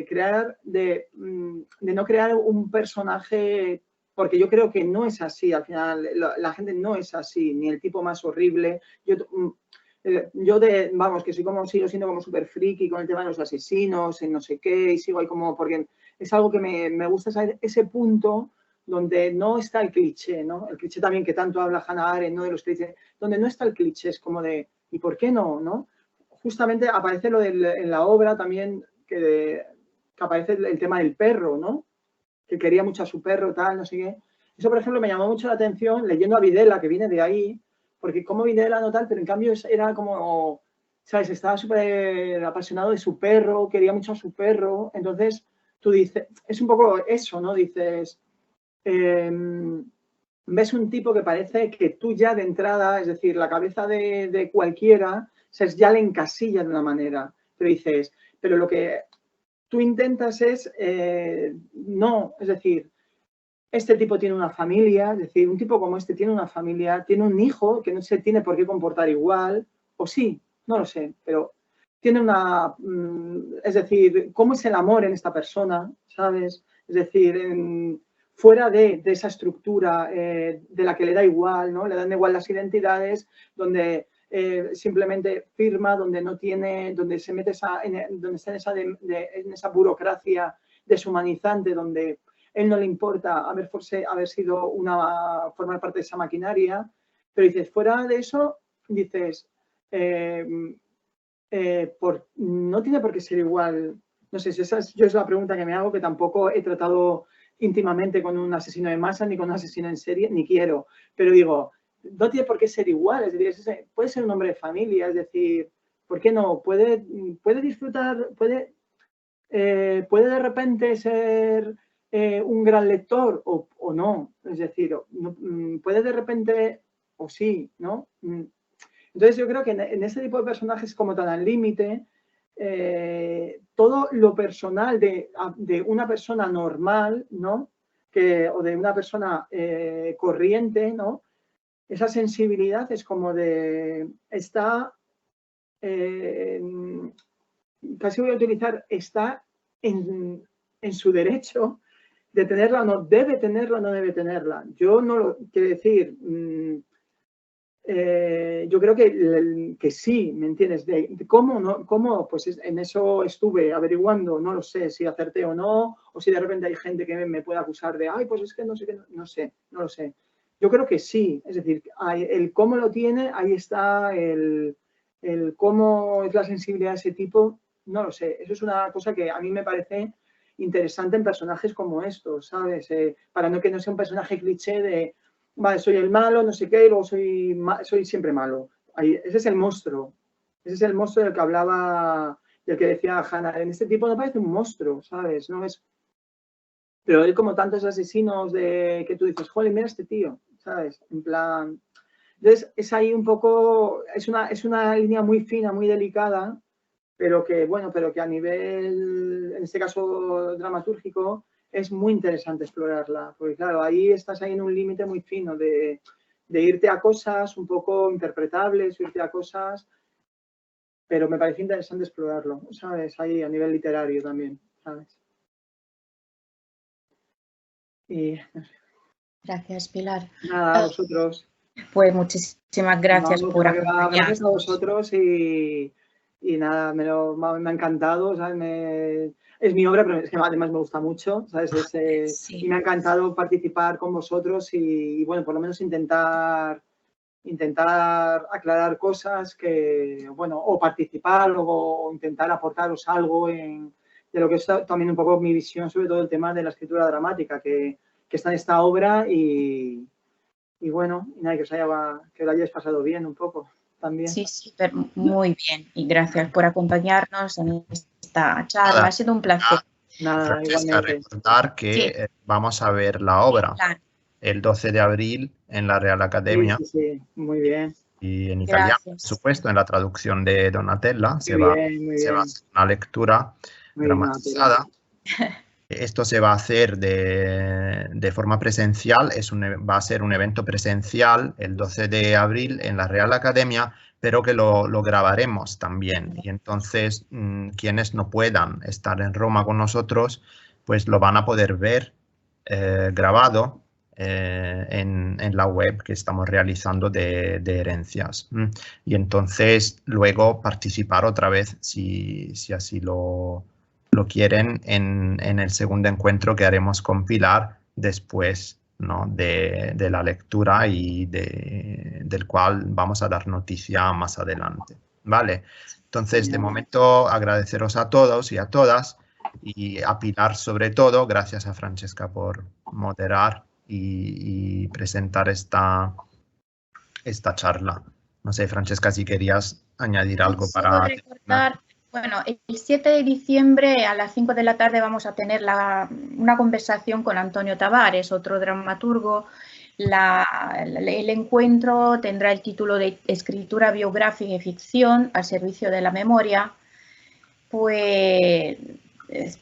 crear, de no crear un personaje, porque yo creo que no es así, al final la gente no es así, ni el tipo más horrible. Vamos, que sigo siendo como súper friki con el tema de los asesinos, en no sé qué, y sigo ahí como, porque es algo que me gusta saber ese punto donde no está el cliché, ¿no? El cliché también que tanto habla Hannah Arendt, ¿no? De los clichés, donde no está el cliché, es como de, ¿y por qué no? ¿No? Justamente aparece en la obra también que aparece el tema del perro, ¿no? Que quería mucho a su perro, tal, no sé qué. Eso, por ejemplo, me llamó mucho la atención leyendo a Videla, que viene de ahí, porque como Videla no tal, pero en cambio era como, ¿sabes? Estaba súper apasionado de su perro, quería mucho a su perro. Entonces, tú dices, es un poco eso, ¿no? Dices, ves un tipo que parece que tú ya de entrada, es decir, la cabeza de cualquiera, ya le encasilla de una manera. Pero dices, pero lo que tú intentas es, no, es decir, este tipo tiene una familia, es decir, un tipo como este tiene una familia, tiene un hijo que no se tiene por qué comportar igual, o sí, no lo sé, pero tiene una, es decir, cómo es el amor en esta persona, ¿sabes? Es decir, fuera de esa estructura de la que le da igual, ¿no? Le dan igual las identidades, donde simplemente firma, donde no tiene, donde se mete donde está en esa burocracia deshumanizante, donde él no le importa haber sido formar parte de esa maquinaria, pero dices, fuera de eso, dices, no tiene por qué ser igual. No sé, esa es la pregunta que me hago, que tampoco he tratado íntimamente con un asesino de masa ni con un asesino en serie, ni quiero, pero digo, no tiene por qué ser igual, es decir, puede ser un hombre de familia, es decir, ¿por qué no? Puede disfrutar, puede de repente ser un gran lector o no, es decir, puede de repente, o sí, ¿no? Entonces yo creo que en ese tipo de personajes como tan al límite, todo lo personal de una persona normal, ¿no? O de una persona corriente, ¿no? Esa sensibilidad es como está, casi voy a utilizar, está en su derecho de tenerla o no, debe tenerla o no debe tenerla. Yo no lo quiero decir, yo creo que sí, ¿me entiendes? ¿Cómo no? ¿Cómo? Pues en eso estuve averiguando, no lo sé si acerté o no, o si de repente hay gente que me puede acusar de, ay, pues es que no sé qué, no sé, no lo sé. Yo creo que sí, es decir, el cómo lo tiene, ahí está el cómo es la sensibilidad de ese tipo, no lo sé. Eso es una cosa que a mí me parece interesante en personajes como estos, ¿sabes? Para que no sea un personaje cliché de, vale, soy el malo, no sé qué, y luego soy siempre malo. Ese es el monstruo. Ese es el monstruo del que hablaba, del que decía Hannah. En este tipo no parece un monstruo, ¿sabes? No es... Pero hay como tantos asesinos que tú dices, joder, mira este tío, ¿sabes? En plan... Entonces, es ahí un poco... Es una línea muy fina, muy delicada, pero que, bueno, pero que a nivel, en este caso, dramatúrgico, es muy interesante explorarla, porque claro, ahí estás ahí en un límite muy fino de irte a cosas un poco interpretables, irte a cosas, pero me parece interesante explorarlo, ¿sabes? Ahí a nivel literario también, ¿sabes? Y, no sé. Gracias, Pilar. Nada, a vosotros. Pues muchísimas gracias por acompañarnos. Gracias a vosotros y nada, me ha encantado, ¿sabes? Es mi obra, pero es que además me gusta mucho, ¿sabes? Sí. Y me ha encantado participar con vosotros y bueno, por lo menos intentar aclarar cosas que, bueno, o participar o intentar aportaros algo de lo que es también un poco mi visión sobre todo el tema de la escritura dramática que está en esta obra y bueno, y nada, que lo hayáis pasado bien un poco también. Sí, pero muy bien. Y gracias por acompañarnos en esta charla. Ha sido un placer. Nada, Francesca, recordar que vamos a ver la obra el 12 de abril en la Real Academia. Sí, muy bien. Y en italiano, por supuesto, en la traducción de Donatella. Se va a hacer una lectura dramatizada. Esto se va a hacer de forma presencial, va a ser un evento presencial el 12 de abril en la Real Academia, pero que lo grabaremos también. Y entonces, quienes no puedan estar en Roma con nosotros, pues lo van a poder ver grabado en la web que estamos realizando de Herencias. Y entonces, luego participar otra vez, si así lo quieren, en el segundo encuentro que haremos con Pilar después, ¿no? de la lectura y del cual vamos a dar noticia más adelante. ¿Vale? Entonces, de momento, agradeceros a todos y a todas y a Pilar sobre todo. Gracias a Francesca por moderar y presentar esta charla. No sé, Francesca, si querías añadir algo para recordar. Bueno, el 7 de diciembre a las 5 de la tarde vamos a tener una conversación con Antonio Tavares, otro dramaturgo. El encuentro tendrá el título de Escritura biográfica y ficción al servicio de la memoria. Pues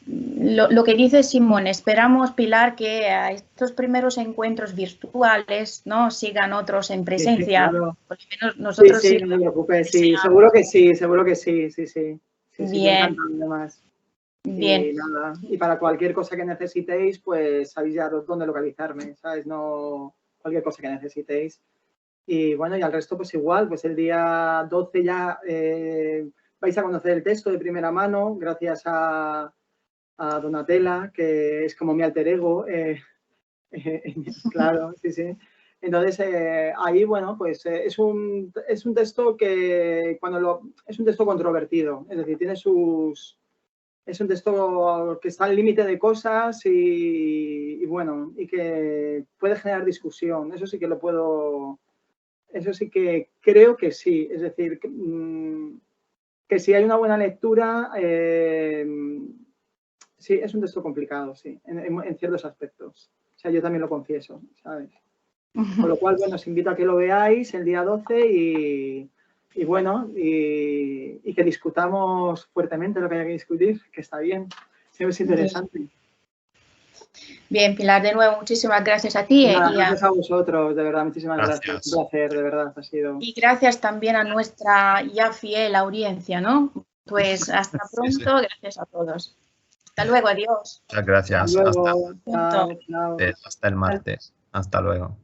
lo que dice Simón, esperamos, Pilar, que a estos primeros encuentros virtuales, ¿no?, sigan otros en presencia. Sí, claro. Por lo menos nosotros sí, no te preocupes, sí, seguro que sí, sí. Bien. Además. Bien. Y nada, y para cualquier cosa que necesitéis, pues sabéis ya dónde localizarme, ¿sabes? No, cualquier cosa que necesitéis. Y bueno, y al resto pues igual, pues el día 12 ya vais a conocer el texto de primera mano, gracias a Donatella, que es como mi alter ego. Claro, sí, sí. Entonces, ahí, bueno, pues es un texto que es un texto controvertido, es decir, tiene sus... Es un texto que está al límite de cosas y bueno, y que puede generar discusión. Eso sí que lo puedo... Eso sí que creo que sí. Es decir, que si hay una buena lectura, sí, es un texto complicado, sí, en ciertos aspectos. O sea, yo también lo confieso, ¿sabes? Con lo cual, bueno, os invito a que lo veáis el día 12 y bueno, y que discutamos fuertemente lo que haya que discutir, que está bien, siempre es interesante. Bien, Pilar, de nuevo, muchísimas gracias a ti. Gracias a vosotros, de verdad, muchísimas gracias. Un placer, de verdad, ha sido. Y gracias también a nuestra ya fiel audiencia, ¿no? Pues hasta pronto, gracias a todos. Hasta luego, adiós. Muchas gracias. Hasta luego. Hasta el martes. Hasta luego.